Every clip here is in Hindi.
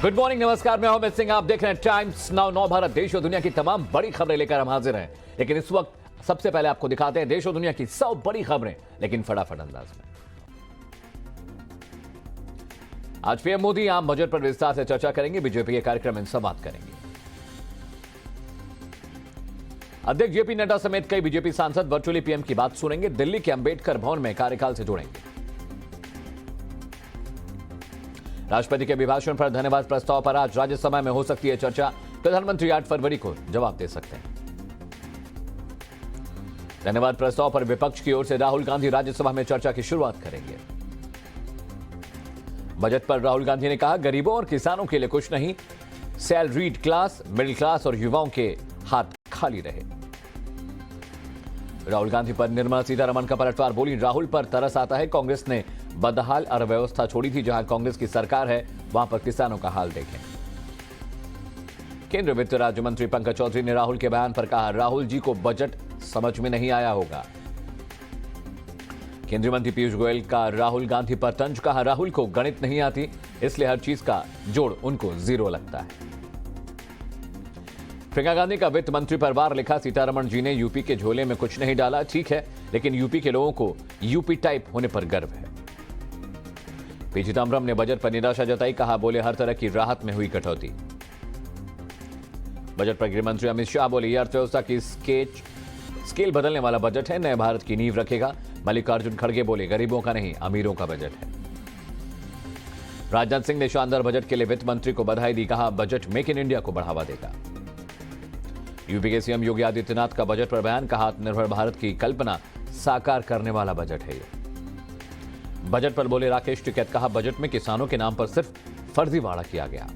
गुड मॉर्निंग, नमस्कार। मैं अमित सिंह, आप देख रहे हैं टाइम्स नाउ। नव भारत, देश और दुनिया की तमाम बड़ी खबरें लेकर हम हाजिर हैं। लेकिन इस वक्त सबसे पहले आपको दिखाते हैं देश और दुनिया की 100 बड़ी खबरें, लेकिन फटाफट अंदाज में। आज पीएम मोदी आम बजट पर विस्तार से चर्चा करेंगे। बीजेपी के कार्यक्रम में संवाद करेंगे। अध्यक्ष जेपी नड्डा समेत कई बीजेपी सांसद वर्चुअली पीएम की बात सुनेंगे। दिल्ली के अंबेडकर भवन में कार्यकाल से जुड़ेंगे। राष्ट्रपति के अभिभाषण पर धन्यवाद प्रस्ताव पर आज राज्यसभा में हो सकती है चर्चा। प्रधानमंत्री 8 फरवरी को जवाब दे सकते हैं। धन्यवाद प्रस्ताव पर विपक्ष की ओर से राहुल गांधी राज्यसभा में चर्चा की शुरुआत करेंगे। बजट पर राहुल गांधी ने कहा, गरीबों और किसानों के लिए कुछ नहीं, सैलरीड क्लास, मिडिल क्लास और युवाओं के हाथ खाली रहे। राहुल गांधी पर निर्मला सीतारमण का पलटवार, बोली राहुल पर तरस आता है। कांग्रेस ने बदहाल अर्थव्यवस्था छोड़ी थी। जहां कांग्रेस की सरकार है वहां पर किसानों का हाल देखें। केंद्रीय वित्त राज्य मंत्री पंकज चौधरी ने राहुल के बयान पर कहा, राहुल जी को बजट समझ में नहीं आया होगा। केंद्रीय मंत्री पीयूष गोयल का राहुल गांधी पर तंज, कहा राहुल को गणित नहीं आती, इसलिए हर चीज का जोड़ उनको जीरो लगता है। प्रियंका गांधी का वित्त मंत्री पर वार लिखा, सीतारमण जी ने यूपी के झोले में कुछ नहीं डाला, ठीक है, लेकिन यूपी के लोगों को यूपी टाइप होने पर गर्व है। पी चिदम्बरम ने बजट पर निराशा जताई, कहा बोले हर तरह की राहत में हुई कटौती। बजट पर गृह मंत्री अमित शाह बोले, यह अर्थव्यवस्था की स्केल बदलने वाला बजट है, नए भारत की नींव रखेगा। मल्लिकार्जुन खड़गे बोले, गरीबों का नहीं, अमीरों का बजट है। राजनाथ सिंह ने शानदार बजट के लिए वित्त मंत्री को बधाई दी, कहा बजट मेक इन इंडिया को बढ़ावा देगा। यूपी के सीएम योगी आदित्यनाथ का बजट पर बयान, कहा आत्मनिर्भर भारत की कल्पना साकार करने वाला बजट है ये। बजट पर बोले राकेश टिकैत, कहा बजट में किसानों के नाम पर सिर्फ फर्जीवाड़ा किया गया।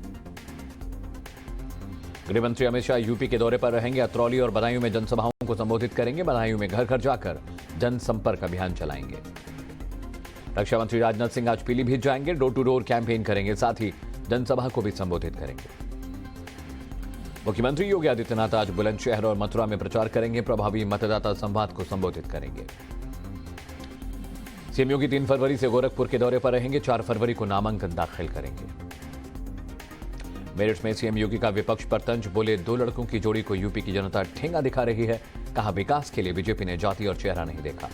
गृह मंत्री अमित शाह यूपी के दौरे पर रहेंगे। अतरौली और बदायूं में जनसभाओं को संबोधित करेंगे। बदायूं में घर घर जाकर जनसंपर्क अभियान चलाएंगे। रक्षा मंत्री राजनाथ सिंह आज पीलीभीत जाएंगे, डोर टू डोर कैंपेन करेंगे, साथ ही जनसभा को भी संबोधित करेंगे। मुख्यमंत्री योगी आदित्यनाथ आज बुलंदशहर और मथुरा में प्रचार करेंगे। प्रभावी मतदाता संवाद को संबोधित करेंगे। सीएम योगी 3 फरवरी से गोरखपुर के दौरे पर रहेंगे। 4 फरवरी को नामांकन दाखिल करेंगे। मेरठ में सीएम योगी का विपक्ष पर तंज, बोले 2 लड़कों की जोड़ी को यूपी की जनता ठेंगा दिखा रही है। कहा विकास के लिए बीजेपी ने जाति और चेहरा नहीं देखा।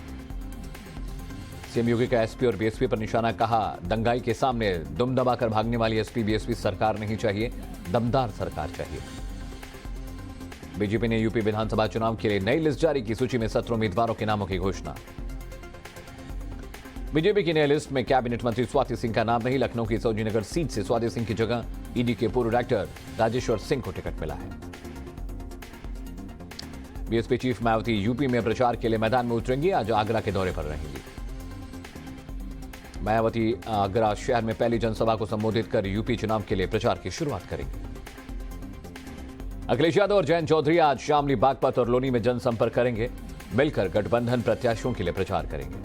सीएम योगी का एसपी और बीएसपी पर निशाना, कहा दंगाई के सामने दुम दबाकर भागने वाली एसपी बीएसपी सरकार नहीं चाहिए, दमदार सरकार चाहिए। बीजेपी ने यूपी विधानसभा चुनाव के लिए नई लिस्ट जारी की। सूची में 17 उम्मीदवारों के नामों की घोषणा। बीजेपी की नई लिस्ट में कैबिनेट मंत्री स्वाति सिंह का नाम नहीं। लखनऊ की सौजीनगर सीट से स्वाति सिंह की जगह ईडी के पूर्व डायरेक्टर राजेश्वर सिंह को टिकट मिला है। बीएसपी चीफ मायावती यूपी में प्रचार के लिए मैदान में उतरेंगी। आज आगरा के दौरे पर रहेंगी। मायावती आगरा शहर में पहली जनसभा को संबोधित कर यूपी चुनाव के लिए प्रचार की शुरुआत करेंगी। अखिलेश यादव और जयंत चौधरी आज शामली, बागपत और लोनी में जनसंपर्क करेंगे। मिलकर गठबंधन प्रत्याशियों के लिए प्रचार करेंगे।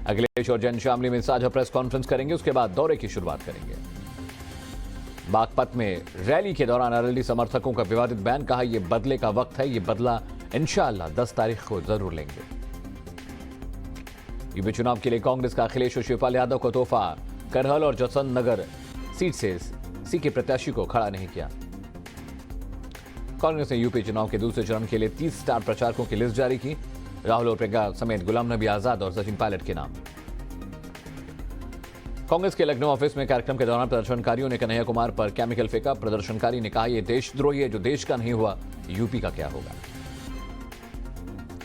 अखिलेश और जयंत शामली में साझा प्रेस कॉन्फ्रेंस करेंगे। उसके बाद दौरे की शुरुआत करेंगे। बागपत में रैली के दौरान आरएलडी समर्थकों का विवादित बयान, कहा यह बदले का वक्त है, यह बदला इंशाअल्लाह 10 तारीख को जरूर लेंगे। यूपी चुनाव के लिए कांग्रेस का अखिलेश और शिवपाल यादव को तोहफा, करहल और जसवंत नगर सीट से सी के प्रत्याशी को खड़ा नहीं किया। कांग्रेस ने यूपी चुनाव के दूसरे चरण के लिए 30 स्टार प्रचारकों की लिस्ट जारी की। राहुल और प्रियंका समेत गुलाम नबी आजाद और सचिन पायलट के नाम। कांग्रेस के लखनऊ ऑफिस में कार्यक्रम के दौरान प्रदर्शनकारियों ने कन्हैया कुमार पर केमिकल फेंका। प्रदर्शनकारी ने कहा यह देशद्रोही है, जो देश का नहीं हुआ यूपी का क्या होगा।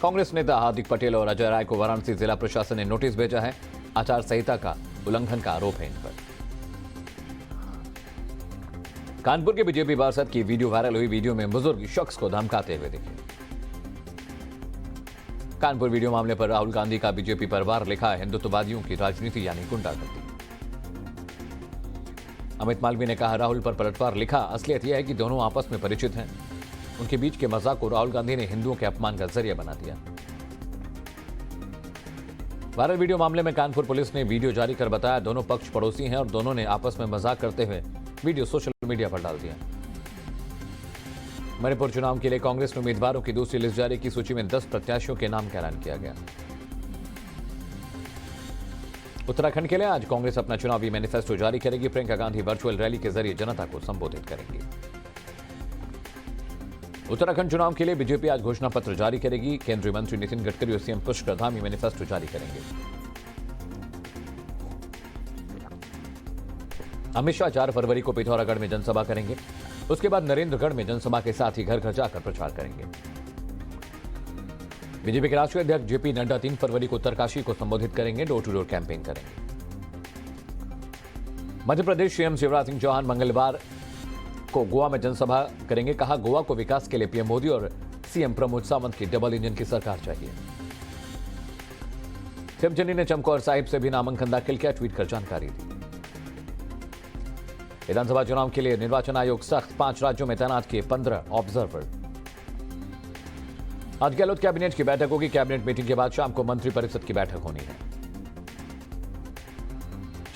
कांग्रेस नेता हार्दिक पटेल और अजय राय को वाराणसी जिला प्रशासन ने नोटिस भेजा है। आचार संहिता का उल्लंघन का आरोप है इन पर। कानपुर के बीजेपी पार्षद की वीडियो वायरल हुई। वीडियो में बुजुर्ग शख्स को धमकाते हुए दिखे। कानपुर वीडियो मामले पर राहुल गांधी का बीजेपी पर वार लिखा, हिंदुत्ववादियों की राजनीति यानी गुंडागर्दी। अमित मालवीय ने कहा राहुल पर पलटवार लिखा, असलियत यह है कि दोनों आपस में परिचित हैं। उनके बीच के मजाक को राहुल गांधी ने हिंदुओं के अपमान का जरिया बना दिया। वायरल वीडियो मामले में कानपुर पुलिस ने वीडियो जारी कर बताया दोनों पक्ष पड़ोसी हैं और दोनों ने आपस में मजाक करते हुए वीडियो सोशल मीडिया पर डाल दिया। मणिपुर चुनाव के लिए कांग्रेस ने उम्मीदवारों की दूसरी लिस्ट जारी की। सूची में 10 प्रत्याशियों के नाम का ऐलान किया गया। उत्तराखंड के लिए आज कांग्रेस अपना चुनावी मैनिफेस्टो जारी करेगी। प्रियंका गांधी वर्चुअल रैली के जरिए जनता को संबोधित करेंगी। उत्तराखंड चुनाव के लिए बीजेपी आज घोषणा पत्र जारी करेगी। केंद्रीय मंत्री नितिन गडकरी और सीएम पुष्कर धामी मैनिफेस्टो जारी करेंगे। अमित शाह 4 फरवरी को पिथौरागढ़ में जनसभा करेंगे। उसके बाद नरेंद्रगढ़ में जनसभा के साथ ही घर घर जाकर प्रचार करेंगे। बीजेपी के राष्ट्रीय अध्यक्ष जेपी नड्डा 3 फरवरी को उत्तरकाशी को संबोधित करेंगे। डोर टू डोर कैंपेन करेंगे। मध्य प्रदेश सीएम शिवराज सिंह चौहान मंगलवार को गोवा में जनसभा करेंगे। कहा, गोवा को विकास के लिए पीएम मोदी और सीएम प्रमोद सावंत की डबल इंजन की सरकार चाहिए। शिवचंडी ने चमकौर साहिब से भी नामांकन दाखिल किया, ट्वीट कर जानकारी दी। विधानसभा चुनाव के लिए निर्वाचन आयोग सख्त, 5 राज्यों में तैनात किए 15 ऑब्जर्वर। आज गहलोत कैबिनेट की बैठक होगी। कैबिनेट मीटिंग के बाद शाम को मंत्रिपरिषद की बैठक होनी है।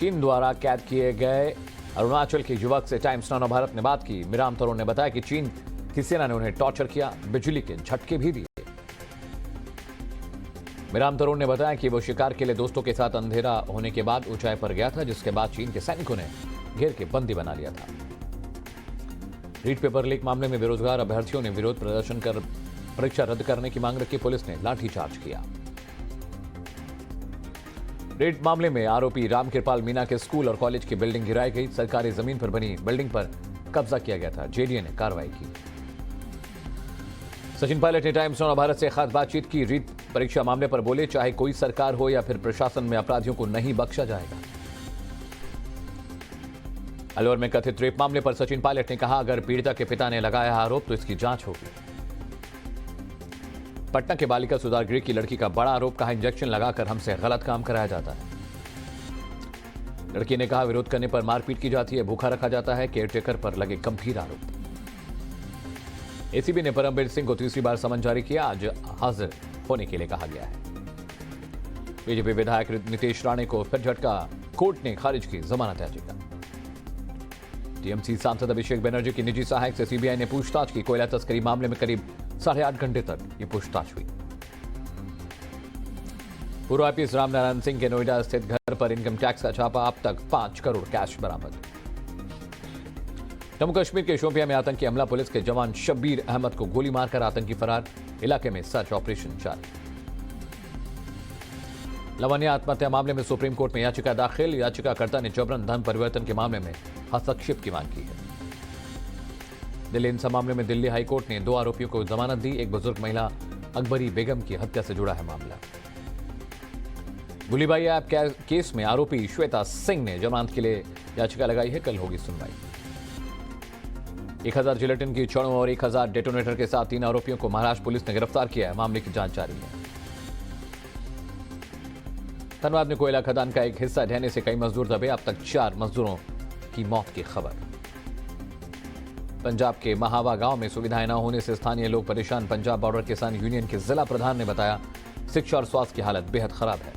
चीन द्वारा कैद किए गए अरुणाचल के युवक से टाइम्स नाउ भारत ने बात की। मिराम तरुण ने बताया कि चीन की सेना ने उन्हें टॉर्चर किया, बिजली के झटके भी दिए। मिराम तरुण ने बताया कि वो शिकार के लिए दोस्तों के साथ अंधेरा होने के बाद ऊंचाई पर गया था, जिसके बाद चीन के सैनिकों ने घेर के बंदी बना लिया था। रीट पेपर लीक मामले में बेरोजगार अभ्यर्थियों ने विरोध प्रदर्शन कर परीक्षा रद्द करने की मांग रखी। पुलिस ने लाठीचार्ज किया। रेड मामले में आरोपी रामकृपाल मीना के स्कूल और कॉलेज की बिल्डिंग गिराई गई। सरकारी जमीन पर बनी बिल्डिंग पर कब्जा किया गया था। जेडीए ने कार्रवाई की। सचिन पायलट ने टाइम्स नाउ भारत से खास बातचीत की। रीट परीक्षा मामले पर बोले, चाहे कोई सरकार हो या फिर प्रशासन में अपराधियों को नहीं बख्शा जाएगा। अलवर में कथित रेप मामले पर सचिन पायलट ने कहा, अगर पीड़िता के पिता ने लगाया आरोप तो इसकी जांच होगी। पटना के बालिका सुधार गृह की लड़की का बड़ा आरोप, कहा इंजेक्शन लगाकर हमसे गलत काम कराया जाता है। लड़की ने कहा, विरोध करने पर मारपीट की जाती है, भूखा रखा जाता है। केयरटेकर पर लगे गंभीर आरोप। एसीबी ने परमबीर सिंह को तीसरी बार समन जारी किया। आज हाजिर होने के लिए कहा गया है। बीजेपी विधायक नितेश राणे को फिर झटका, कोर्ट ने खारिज की जमानत याचिका। टीएमसी सांसद अभिषेक बनर्जी की निजी सहायक से सीबीआई ने पूछताछ की। कोयला तस्करी मामले में करीब 8.5 घंटे तक ये पूछताछ हुई। पूर्व आईपीएस रामनारायण सिंह के नोएडा स्थित घर पर इनकम टैक्स का छापा। अब तक 5 करोड़ कैश बरामद। जम्मू कश्मीर के शोपियां में आतंकी हमला। पुलिस के जवान शब्बीर अहमद को गोली मारकर आतंकी फरार। इलाके में सर्च ऑपरेशन जारी। लवनिया आत्महत्या मामले में सुप्रीम कोर्ट में याचिका दाखिल। याचिकाकर्ता ने जबरन धन परिवर्तन के मामले में हस्तक्षेप की मांग की है। दिल्ली हिंसा मामले में दिल्ली हाईकोर्ट ने 2 आरोपियों को जमानत दी। एक बुजुर्ग महिला अकबरी बेगम की हत्या से जुड़ा है मामला। गुलीबाई ऐप केस में आरोपी श्वेता सिंह ने जमानत के लिए याचिका लगाई है। कल होगी सुनवाई। 1000 जिलेटिन की छड़ों और 1000 डेटोनेटर के साथ 3 आरोपियों को महाराष्ट्र पुलिस ने गिरफ्तार किया है। मामले की जांच जारी है। धनबाद में कोयला खदान का एक हिस्सा ढहने से कई मजदूर दबे। अब तक 4 मजदूरों की मौत की खबर। पंजाब के महावा गांव में सुविधाएं न होने से स्थानीय लोग परेशान। पंजाब बॉर्डर किसान यूनियन के जिला प्रधान ने बताया, शिक्षा और स्वास्थ्य की हालत बेहद खराब है।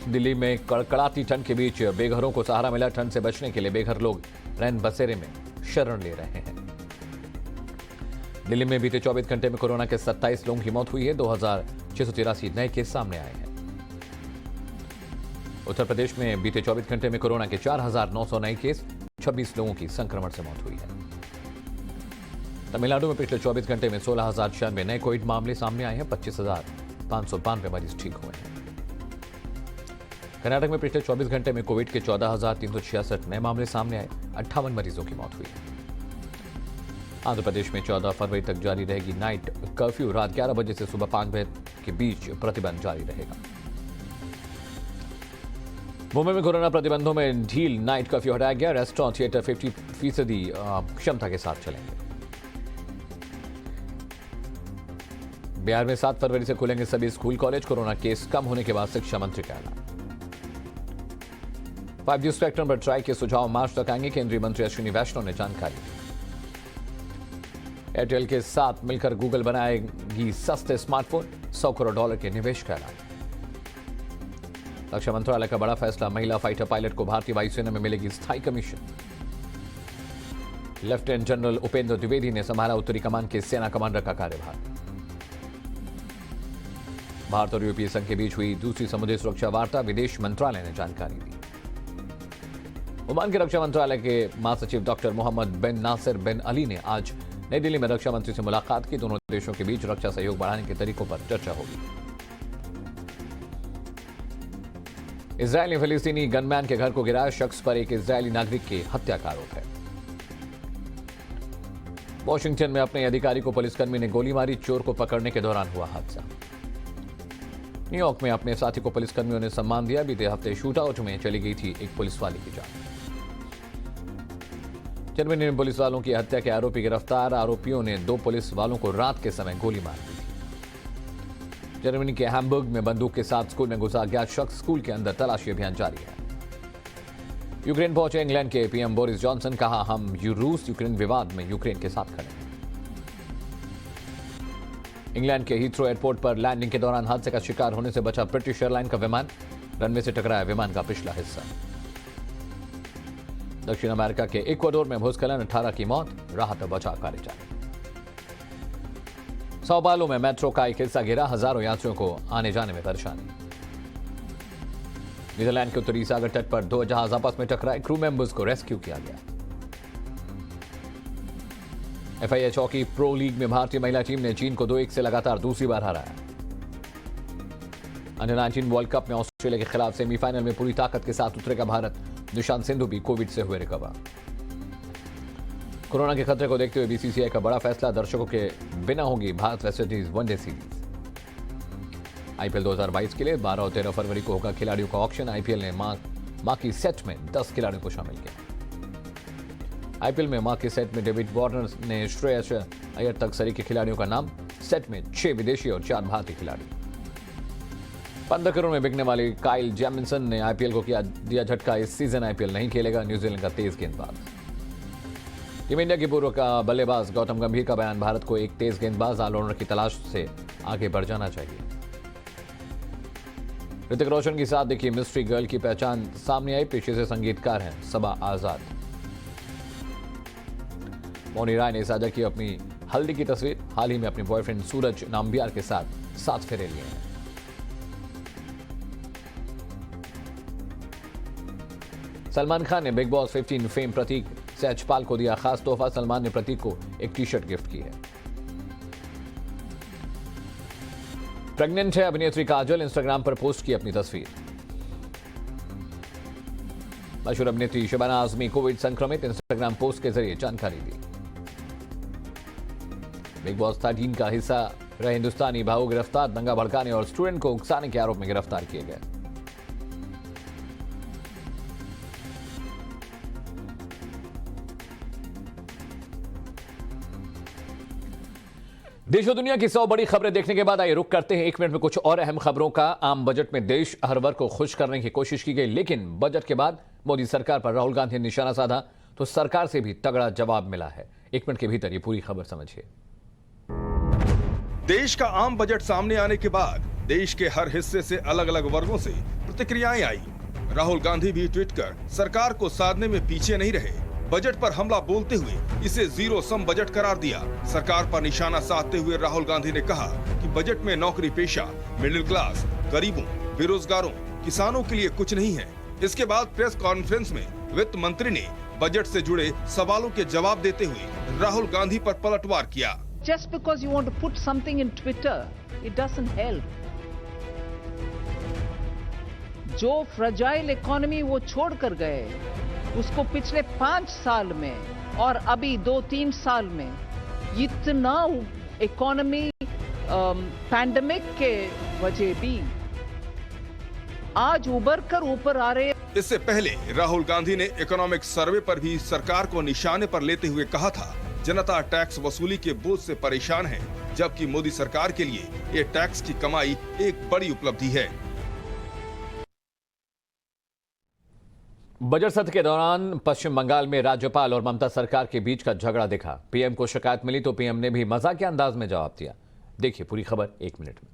दिल्ली में कड़कड़ाती ठंड के बीच बेघरों को सहारा मिला। ठंड से बचने के लिए बेघर लोग रैन बसेरे में शरण ले रहे हैं। दिल्ली में बीते 24 घंटे में कोरोना के 27 लोगों की मौत हुई है। 2683 नए केस सामने आए हैं। उत्तर प्रदेश में बीते 24 घंटे में कोरोना के 4900 नए केस, 26 लोगों की संक्रमण से मौत हुई है। तमिलनाडु में पिछले 24 घंटे में 16,096 नए कोविड मामले सामने आए हैं। 25,592 मरीज ठीक हुए हैं। कर्नाटक में पिछले 24 घंटे में कोविड के 14,366 नए मामले सामने आए। 58 मरीजों की मौत हुई। आंध्र प्रदेश में 14 फरवरी तक जारी रहेगी नाइट कर्फ्यू। रात 11 बजे से सुबह 5 बजे के बीच प्रतिबंध जारी रहेगा। मुंबई में कोरोना प्रतिबंधों में ढील। नाइट कर्फ्यू हटाया गया। रेस्टोरेंट, थिएटर 50% क्षमता के साथ चलेंगे। बिहार में 7 फरवरी से खुलेंगे सभी स्कूल कॉलेज। कोरोना केस कम होने के बाद शिक्षा मंत्री का ऐलान। 5G स्पेक्ट्रम पर ट्राई के सुझाव मार्च तक आएंगे। केंद्रीय मंत्री अश्विनी वैष्णव ने जानकारी दी। एयरटेल के साथ मिलकर गूगल बनाएगी सस्ते स्मार्टफोन। $100 करोड़ के निवेश का ऐलान। रक्षा मंत्रालय का बड़ा फैसला। महिला फाइटर पायलट को भारतीय वायुसेना में मिलेगी स्थायी commission. Lieutenant general Upendra Dwivedi ने संभाला उत्तरी कमान के सेना कमांडर का कार्यभार। भारत और यूरोपीय संघ के बीच हुई दूसरी समुद्री सुरक्षा वार्ता, विदेश मंत्रालय ने जानकारी दी। ओमान के रक्षा मंत्रालय के महासचिव डॉक्टर मोहम्मद बिन नासिर बिन अली ने आज नई दिल्ली में रक्षा मंत्री से मुलाकात की। दोनों देशों के बीच रक्षा सहयोग बढ़ाने के तरीकों पर चर्चा होगी। इजरायल ने फिलिस्तीनी गनमैन के घर को गिराया, शख्स पर एक इजरायली नागरिक की हत्या का आरोप है। वॉशिंगटन में अपने अधिकारी को पुलिसकर्मी ने गोली मारी, चोर को पकड़ने के दौरान हुआ हादसा। न्यूयॉर्क में अपने साथी को पुलिसकर्मियों ने सम्मान दिया, बीते हफ्ते शूटआउट में चली गई थी एक पुलिस वाले की जान। जर्मनी में पुलिस वालों की हत्या के आरोपी गिरफ्तार, आरोपियों ने 2 पुलिस वालों को रात के समय गोली मार दी थी। जर्मनी के हैम्बर्ग में बंदूक के साथ स्कूल में घुसा अज्ञात शख्स, स्कूल के अंदर तलाशी अभियान जारी है। यूक्रेन पहुंचे इंग्लैंड के पीएम बोरिस जॉनसन, कहा हम रूस यूक्रेन विवाद में यूक्रेन के साथ खड़े हैं। इंग्लैंड के हीथ्रो एयरपोर्ट पर लैंडिंग के दौरान हादसे का शिकार होने से बचा ब्रिटिश एयरलाइन का विमान, रनवे से टकराया विमान का पिछला हिस्सा। दक्षिण अमेरिका के इक्वाडोर में भूस्खलन, 18 की मौत, राहत और बचाव कार्य जारी। sao paulo में मेट्रो का एक हिस्सा गिरा, हजारों यात्रियों को आने जाने में परेशानी। नीदरलैंड के उत्तरी सागर तट पर 2 जहाज आपस में टकराए, क्रू मेंबर्स को रेस्क्यू किया गया। FIH हॉकी प्रो लीग में भारतीय महिला टीम ने चीन को 2-1 से लगातार दूसरी बार हराया। अंडर 19 वर्ल्ड कप में ऑस्ट्रेलिया के खिलाफ सेमीफाइनल में पूरी ताकत के साथ उतरेगा भारत, निशांत सिंधु भी कोविड से हुए रिकवर। कोरोना के खतरे को देखते हुए BCCI का बड़ा फैसला, दर्शकों के बिना होगी Bharat West Indies one day series. IPL 2022 के लिए 12 और 13 फरवरी को होगा खिलाड़ियों का ऑक्शन। IPL ने मां की सेट में 10 खिलाड़ियों को शामिल किया। IPL में मां के सेट में डेविड वार्नर ने श्रेयस अय्यर तक सरी के खिलाड़ियों का नाम, सेट में 6 विदेशी और 4 भारतीय खिलाड़ी। 15 करोड़ में बिकने वाली काइल जैमिसन ने IPL को दिया झटका, इस सीजन IPL नहीं खेलेगा न्यूजीलैंड का तेज गेंदबाज। टीम इंडिया के पूर्व का बल्लेबाज गौतम गंभीर का बयान, भारत को एक तेज गेंदबाज ऑलराउंडर की तलाश से आगे बढ़ जाना चाहिए। ऋतिक रोशन के साथ देखिए मिस्ट्री गर्ल की पहचान सामने आई, पेशे से संगीतकार हैं सबा आजाद। मौनी राय ने साझा की अपनी हल्दी की तस्वीर, हाल ही में अपने बॉयफ्रेंड सूरज नाम्बियार के साथ 7 फेरे लिए हैं। सलमान खान ने बिग बॉस 15 फेम प्रतीक सहजपाल को दिया खास तोहफा, सलमान ने प्रतीक को एक टी-शर्ट गिफ्ट की है। प्रेग्नेंट है अभिनेत्री काजल, इंस्टाग्राम पर पोस्ट की अपनी तस्वीर। मशहूर अभिनेत्री शबाना आजमी कोविड संक्रमित, इंस्टाग्राम पोस्ट के जरिए जानकारी दी। बिग बॉस 13 का हिस्सा रहे हिंदुस्तानी भाऊ गिरफ्तार, दंगा भड़काने और स्टूडेंट को उकसाने के आरोप में गिरफ्तार किए गए। देश और दुनिया की 100 बड़ी खबरें देखने के बाद आइए रुक करते हैं 1 मिनट में कुछ और अहम खबरों का। आम बजट में देश हर वर्ग को खुश करने की कोशिश की गई, लेकिन बजट के बाद मोदी सरकार पर राहुल गांधी ने निशाना साधा तो सरकार से भी तगड़ा जवाब मिला है। 1 मिनट के भीतर ये पूरी खबर समझिए। देश का आम बजट सामने आने के बाद देश के हर हिस्से से अलग अलग वर्गों से प्रतिक्रियाएं आई। राहुल गांधी भी ट्वीट कर सरकार को साधने में पीछे नहीं रहे। बजट पर हमला बोलते हुए इसे जीरो सम बजट करार दिया। सरकार पर निशाना साधते हुए राहुल गांधी ने कहा कि बजट में नौकरी पेशा, मिडिल क्लास, गरीबों, बेरोजगारों, किसानों के लिए कुछ नहीं है। इसके बाद प्रेस कॉन्फ्रेंस में वित्त मंत्री ने बजट से जुड़े सवालों के जवाब देते हुए राहुल गांधी पर पलटवार किया। Just because you want to put something in Twitter, it doesn't help. जो फ्रजाइल इकोनॉमी वो छोड़ कर गए, उसको पिछले 5 साल में और अभी 2-3 साल में इतना इकोनॉमी पैंडेमिक के वजह भी आज उबर कर ऊपर आ रहे। इससे पहले राहुल गांधी ने इकोनॉमिक सर्वे पर भी सरकार को निशाने पर लेते हुए कहा था, जनता टैक्स वसूली के बोझ से परेशान है, जबकि मोदी सरकार के लिए ये टैक्स की कमाई एक बड़ी उपलब्धि है। बजट सत्र के दौरान पश्चिम बंगाल में राज्यपाल और ममता सरकार के बीच का झगड़ा दिखा। पीएम को शिकायत मिली तो पीएम ने भी मजाक के अंदाज में जवाब दिया। देखिए पूरी खबर 1 मिनट में।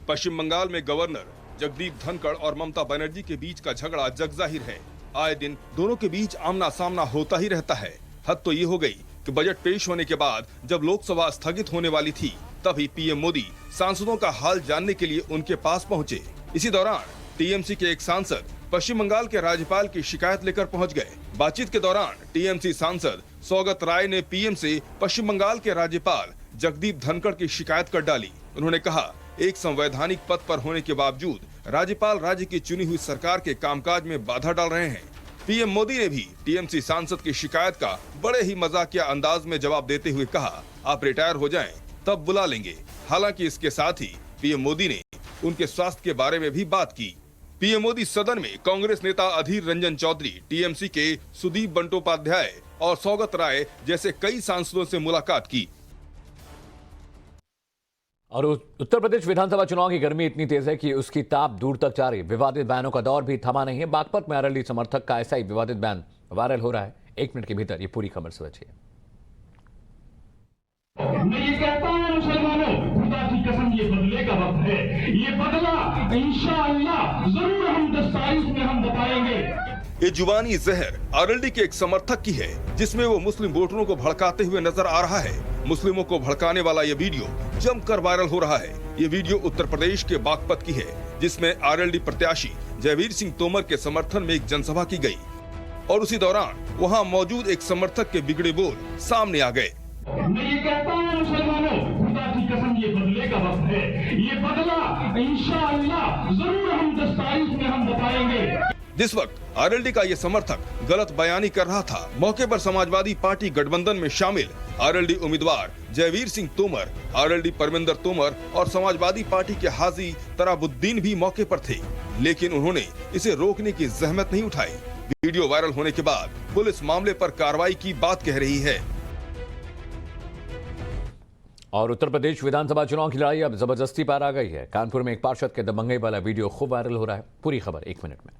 पश्चिम बंगाल में गवर्नर जगदीप धनखड़ और ममता बनर्जी के बीच का झगड़ा जगजाहिर है। आए दिन दोनों के बीच आमना सामना होता ही रहता है। हद तो ये हो गई कि बजट पेश होने के बाद जब लोकसभा स्थगित होने वाली थी तभी पीएम मोदी सांसदों का हाल जानने के लिए उनके पास पहुंचे। इसी दौरान टीएमसी के एक सांसद पश्चिम बंगाल के राज्यपाल की शिकायत लेकर पहुंच गए। बातचीत के दौरान टीएमसी सांसद सौगत राय ने पीएम से पश्चिम बंगाल के राज्यपाल जगदीप धनखड़ की शिकायत कर डाली। उन्होंने कहा, एक संवैधानिक पद पर होने के बावजूद राज्यपाल राज्य की चुनी हुई सरकार के कामकाज में बाधा डाल रहे हैं। पीएम मोदी ने भी टीएमसी सांसद की शिकायत का बड़े ही मजाकिया अंदाज में जवाब देते हुए कहा, आप रिटायर हो जाएं, तब बुला लेंगे। हालांकि इसके साथ ही पीएम मोदी ने उनके स्वास्थ्य के बारे में भी बात की। पीएम मोदी सदन में कांग्रेस नेता अधीर रंजन चौधरी, टीएमसी के सुदीप बंदोपाध्याय और सौगत राय जैसे कई सांसदों से मुलाकात की। और उत्तर प्रदेश विधानसभा चुनाव की गर्मी इतनी तेज है कि उसकी ताप दूर तक जारी। विवादित बयानों का दौर भी थमा नहीं है। बागपत में आरएलडी समर्थक का ऐसा ही विवादित बयान वायरल हो रहा है। 1 मिनट के भीतर ये पूरी खबर समझिए। मैं ये कहता हूं मुसलमानों, खुदा की कसम ये बदले का वक्त है। ये बदला इंशाअल्लाह जरूर हम 10 तारीख में हम बताएंगे। ये जुबानी जहर आरएलडी के एक समर्थक की है, जिसमें वो मुस्लिम वोटरों को भड़काते हुए नजर आ रहा है। मुस्लिमों को भड़काने वाला ये वीडियो जमकर वायरल हो रहा है। ये वीडियो उत्तर प्रदेश के बागपत की है, जिसमें आरएलडी प्रत्याशी जयवीर सिंह तोमर के समर्थन में एक जनसभा की गई और उसी दौरान वहां मौजूद एक समर्थक के बिगड़े बोल सामने आ गए। मैं ये कहता हूं मुसलमानों, खुदा की कसम ये बदले का वक्त है। ये बदला इंशाअल्लाह जरूर हम 10 तारीख में हम बताएंगे। जिस वक्त आरएलडी का ये समर्थक गलत बयानी कर रहा था, मौके पर समाजवादी पार्टी गठबंधन में शामिल आरएलडी उम्मीदवार जयवीर सिंह तोमर, आरएलडी परमिंदर तोमर और समाजवादी पार्टी के हाजी तराबुद्दीन भी मौके पर थे, लेकिन उन्होंने इसे रोकने की जहमत नहीं उठाई। वीडियो वायरल होने के बाद पुलिस मामले पर कार्रवाई की बात कह रही है। और उत्तर प्रदेश विधानसभा चुनाव की लड़ाई अब जबरदस्ती पार आ गई है। कानपुर में एक पार्षद के दबंगई वाला वीडियो खूब वायरल हो रहा है। पूरी खबर 1 मिनट में।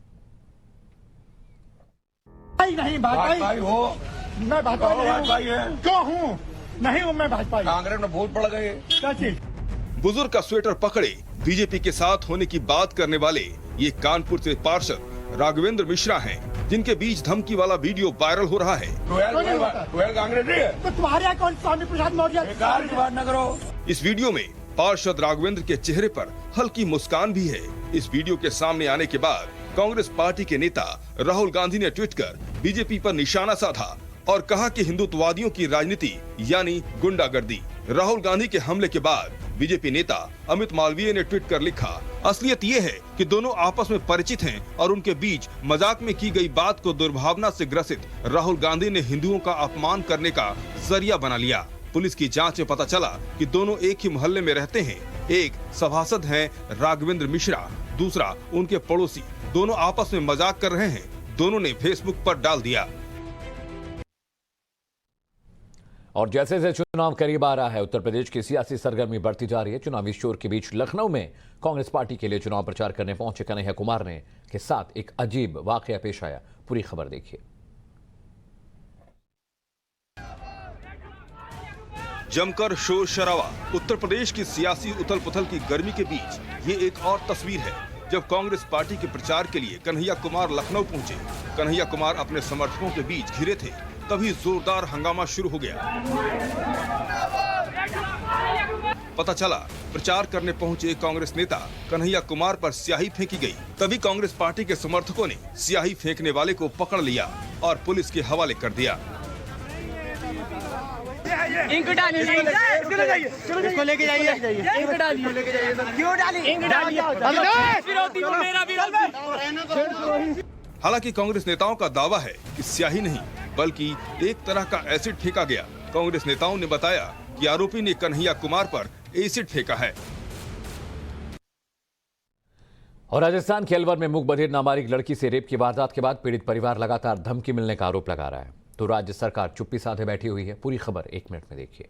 नहीं भाजपाई हो, मैं भाजपाई क्यों हूँ? नहीं हूँ मैं भाजपाई। कांग्रेस में वोट बढ़ गए। क्या चीज? बुजुर्ग का स्वेटर पकड़े बीजेपी के साथ होने की बात करने वाले ये कानपुर से पार्षद राघवेंद्र मिश्रा हैं, जिनके बीच धमकी वाला वीडियो वायरल हो रहा है। ट्वेल्व कांग्रेस तो तुम्हारे यहाँ कौन स्वामी प्रसाद मौर्य? की बात न करो। इस वीडियो में पार्षद राघवेंद्र के चेहरे पर हल्की मुस्कान भी है। इस वीडियो के सामने आने के बाद कांग्रेस पार्टी के नेता राहुल गांधी ने ट्वीट कर बीजेपी पर निशाना साधा और कहा कि हिंदुत्ववादियों की राजनीति यानी गुंडागर्दी। राहुल गांधी के हमले के बाद बीजेपी नेता अमित मालवीय ने ट्वीट कर लिखा, असलियत ये है कि दोनों आपस में परिचित हैं और उनके बीच मजाक में की गई बात को दुर्भावना से ग्रसित राहुल गांधी ने हिंदुओं का अपमान करने का जरिया बना लिया। पुलिस की जांच में पता चला कि दोनों एक ही मोहल्ले में रहते हैं। एक सभासद हैं राघवेंद्र मिश्रा, दूसरा उनके पड़ोसी। दोनों आपस में मजाक कर रहे हैं। दोनों ने फेसबुक पर डाल दिया। और जैसे जैसे चुनाव करीब आ रहा है, उत्तर प्रदेश की सियासी सरगर्मी बढ़ती जा रही है। चुनावी शोर के बीच लखनऊ में कांग्रेस पार्टी के लिए चुनाव प्रचार करने पहुंचे कन्हैया कुमार ने के साथ एक अजीब वाकया पेश आया। पूरी खबर देखिए। जमकर शोर शराबा। उत्तर प्रदेश की सियासी उथल पुथल की गर्मी के बीच ये एक और तस्वीर है, जब कांग्रेस पार्टी के प्रचार के लिए कन्हैया कुमार लखनऊ पहुंचे। कन्हैया कुमार अपने समर्थकों के बीच घिरे थे, तभी जोरदार हंगामा शुरू हो गया। पता चला प्रचार करने पहुंचे कांग्रेस नेता कन्हैया कुमार पर स्याही फेंकी गई। तभी कांग्रेस पार्टी के समर्थकों ने स्याही फेंकने वाले को पकड़ लिया और पुलिस के हवाले कर दिया। इंक डालिए, इसको लेके जाइए, इंक डालिए, क्यों डाली? इंक डालिए, विरोधी को मेरा विरोधी। हालांकि कांग्रेस नेताओं का दावा है कि स्याही नहीं बल्कि एक तरह का एसिड फेंका गया। कांग्रेस नेताओं ने बताया कि आरोपी ने कन्हैया कुमार पर एसिड फेंका है। और राजस्थान के अलवर में मूक बधिर नाबालिग लड़की से रेप की वारदात के बाद पीड़ित परिवार लगातार धमकी मिलने का आरोप लगा रहा है, तो राज्य सरकार चुप्पी साधे बैठी हुई है। पूरी खबर 1 मिनट में देखिए।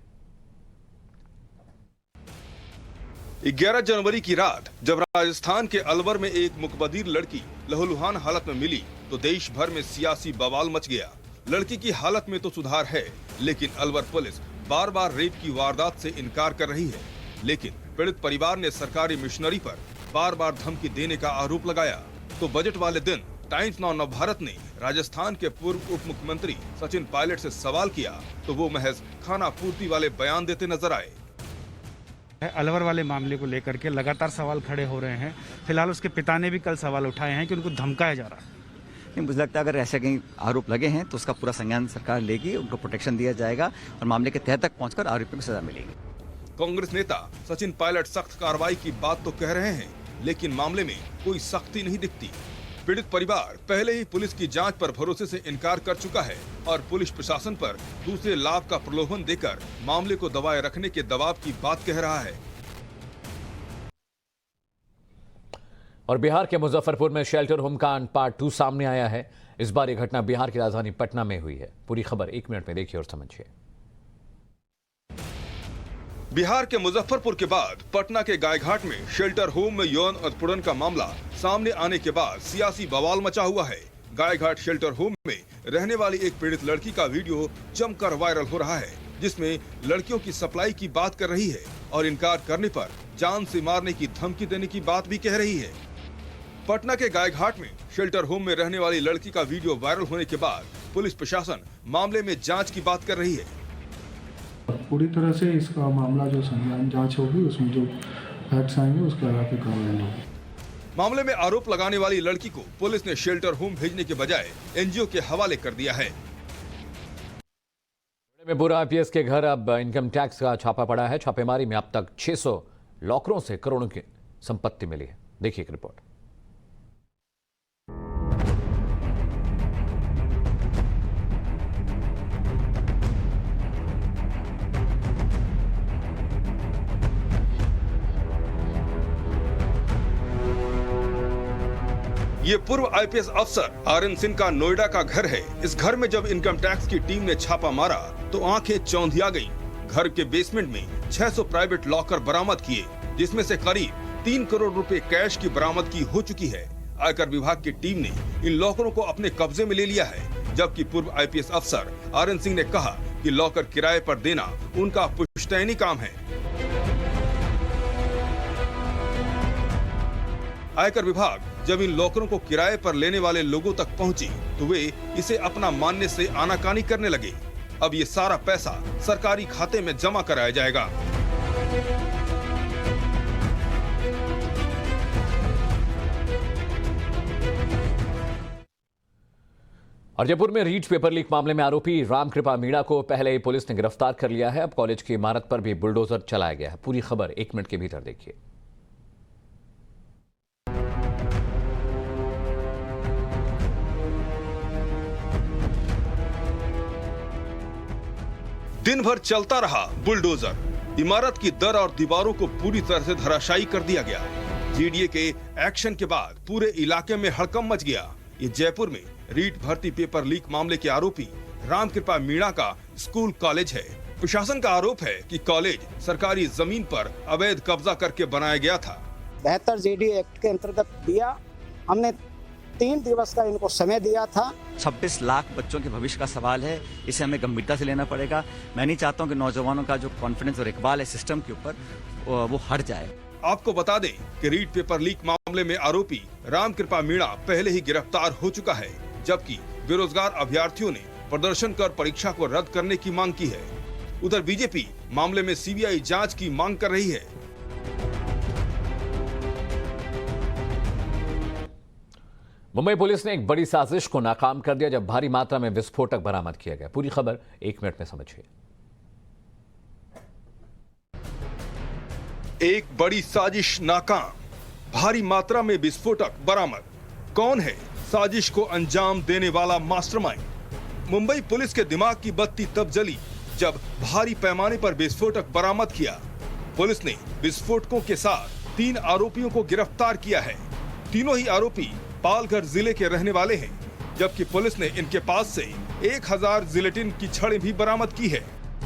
11 जनवरी की रात जब राजस्थान के अलवर में एक मुकबधीर लड़की लहूलुहान हालत में मिली तो देश भर में सियासी बवाल मच गया। लड़की की हालत में तो सुधार है, लेकिन अलवर पुलिस बार बार रेप की वारदात से इनकार कर रही है। लेकिन पीड़ित परिवार ने सरकारी मिशनरी पर बार बार धमकी देने का आरोप लगाया। तो बजट वाले दिन टाइम्स नाउ नवभारत ने राजस्थान के पूर्व उप मुख्यमंत्री सचिन पायलट से सवाल किया तो वो महज खाना पूर्ति वाले बयान देते नजर आए। अलवर वाले मामले को लेकर के लगातार सवाल खड़े हो रहे हैं। फिलहाल उसके पिता ने भी कल सवाल उठाए हैं कि उनको धमकाया जा रहा है। मुझे लगता है अगर ऐसे कहीं आरोप लगे हैं तो उसका पूरा संज्ञान सरकार लेगी, उनको प्रोटेक्शन दिया जाएगा और मामले के तह तक पहुंचकर आरोपियों को सजा मिलेगी। कांग्रेस नेता सचिन पायलट सख्त कार्रवाई की बात तो कह रहे हैं, लेकिन मामले में कोई सख्ती नहीं दिखती। पीड़ित परिवार पहले ही पुलिस की जांच पर भरोसे से इनकार कर चुका है और पुलिस प्रशासन पर दूसरे लाभ का प्रलोभन देकर मामले को दबाए रखने के दबाव की बात कह रहा है। और बिहार के मुजफ्फरपुर में शेल्टर होम कांड पार्ट 2 सामने आया है। इस बार यह घटना बिहार की राजधानी पटना में हुई है। पूरी खबर 1 मिनट में देखिए और समझिए। बिहार के मुजफ्फरपुर के बाद पटना के गायघाट में शेल्टर होम में यौन उत्पीड़न का मामला सामने आने के बाद सियासी बवाल मचा हुआ है। गायघाट शेल्टर होम में रहने वाली एक पीड़ित लड़की का वीडियो जमकर वायरल हो रहा है, जिसमें लड़कियों की सप्लाई की बात कर रही है और इनकार करने पर जान से मारने की धमकी देने की बात भी कह रही है। पटना के गायघाट में शेल्टर होम में रहने वाली लड़की का वीडियो वायरल होने के बाद पुलिस प्रशासन मामले में जांच की बात कर रही है। पूरी तरह से इसका मामला जो संज्ञान जांच होगी, उसमें जो फैक्ट्स आएंगे उसके आधार पर कार्रवाई होगी। मामले में आरोप लगाने वाली लड़की को पुलिस ने शेल्टर होम भेजने के बजाय एनजीओ के हवाले कर दिया है। में बुरा आईपीएस के घर अब इनकम टैक्स का छापा पड़ा है। छापेमारी में अब तक 600 लॉकरों से करोड़ों की संपत्ति मिली है। देखिए एक रिपोर्ट। ये पूर्व आईपीएस अफसर आरएन सिंह का नोएडा का घर है। इस घर में जब इनकम टैक्स की टीम ने छापा मारा तो आंखें चौंधिया गईं। घर के बेसमेंट में 600 प्राइवेट लॉकर बरामद किए, जिसमें से करीब 3 करोड़ रुपए कैश की बरामदगी हो चुकी है। आयकर विभाग की टीम ने इन लॉकरों को अपने कब्जे में ले लिया है, जबकि पूर्व आईपीएस अफसर आरएन सिंह ने कहा कि लॉकर किराए पर देना उनका पुश्तैनी काम है। आयकर विभाग जब इन लॉकरों को किराए पर लेने वाले लोगों तक पहुंची तो वे इसे अपना मानने से आनाकानी करने लगे। अब ये सारा पैसा सरकारी खाते में जमा कराया जाएगा। और जयपुर में रीट पेपर लीक मामले में आरोपी रामकृपा मीणा को पहले ही पुलिस ने गिरफ्तार कर लिया है। अब कॉलेज की इमारत पर भी बुलडोजर चलाया गया है। पूरी खबर 1 मिनट के भीतर देखिए। दिन भर चलता रहा बुलडोजर। इमारत की दर और दीवारों को पूरी तरह से धराशायी कर दिया गया। जीडीए के एक्शन के बाद पूरे इलाके में हड़कंप मच गया। ये जयपुर में रीट भर्ती पेपर लीक मामले के आरोपी रामकृपा मीणा का स्कूल कॉलेज है। प्रशासन का आरोप है कि कॉलेज सरकारी जमीन पर अवैध कब्जा करके बनाया गया था। 72 जीडीए एक्ट के अंतर्गत दिया। हमने 3 दिवस का इनको समय दिया था। 26 लाख बच्चों के भविष्य का सवाल है, इसे हमें गंभीरता से लेना पड़ेगा। मैं नहीं चाहता हूं कि नौजवानों का जो कॉन्फिडेंस और इकबाल है सिस्टम के ऊपर वो हट जाए। आपको बता दें कि रीट पेपर लीक मामले में आरोपी रामकृपा मीणा पहले ही गिरफ्तार हो चुका है, जबकि बेरोजगार अभ्यर्थियों ने प्रदर्शन कर परीक्षा को रद्द करने की मांग की है। उधर बीजेपी मामले में सीबीआई जांच की मांग कर रही है। मुंबई पुलिस ने एक बड़ी साजिश को नाकाम कर दिया जब भारी मात्रा में विस्फोटक बरामद किया गया। पूरी खबर 1 मिनट में समझिए। एक बड़ी साजिश नाकाम, भारी मात्रा में विस्फोटक बरामद। कौन है साजिश को अंजाम देने वाला मास्टरमाइंड? मुंबई पुलिस के दिमाग की बत्ती तब जली जब भारी पैमाने पर विस्फोटक बरामद किया। पुलिस ने विस्फोटकों के साथ 3 आरोपियों को गिरफ्तार किया है। तीनों ही आरोपी पालघर जिले के रहने वाले हैं, जबकि पुलिस ने इनके पास से 1000 जिलेटिन की छड़ें भी बरामद की है।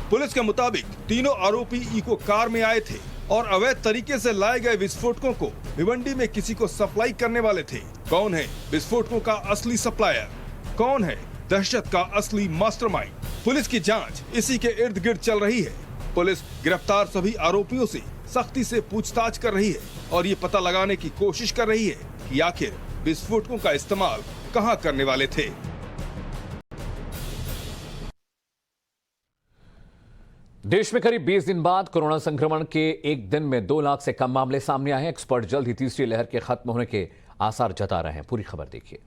पुलिस के मुताबिक तीनों आरोपी इको कार में आए थे और अवैध तरीके से लाए गए विस्फोटकों को भिवंडी में किसी को सप्लाई करने वाले थे। कौन है विस्फोटकों का असली सप्लायर? कौन है दहशत का असली मास्टरमाइंड? पुलिस की जांच इसी के इर्द गिर्द चल रही है। पुलिस गिरफ्तार सभी आरोपियों से सख्ती से पूछताछ कर रही है और ये पता लगाने की कोशिश कर रही है कि आखिर विस्फोटकों का इस्तेमाल कहां करने वाले थे। देश में करीब 20 दिन बाद कोरोना संक्रमण के एक दिन में 2 लाख से कम मामले सामने आए हैं। एक्सपर्ट जल्द ही तीसरी लहर के खत्म होने के आसार जता रहे हैं। पूरी खबर देखिए।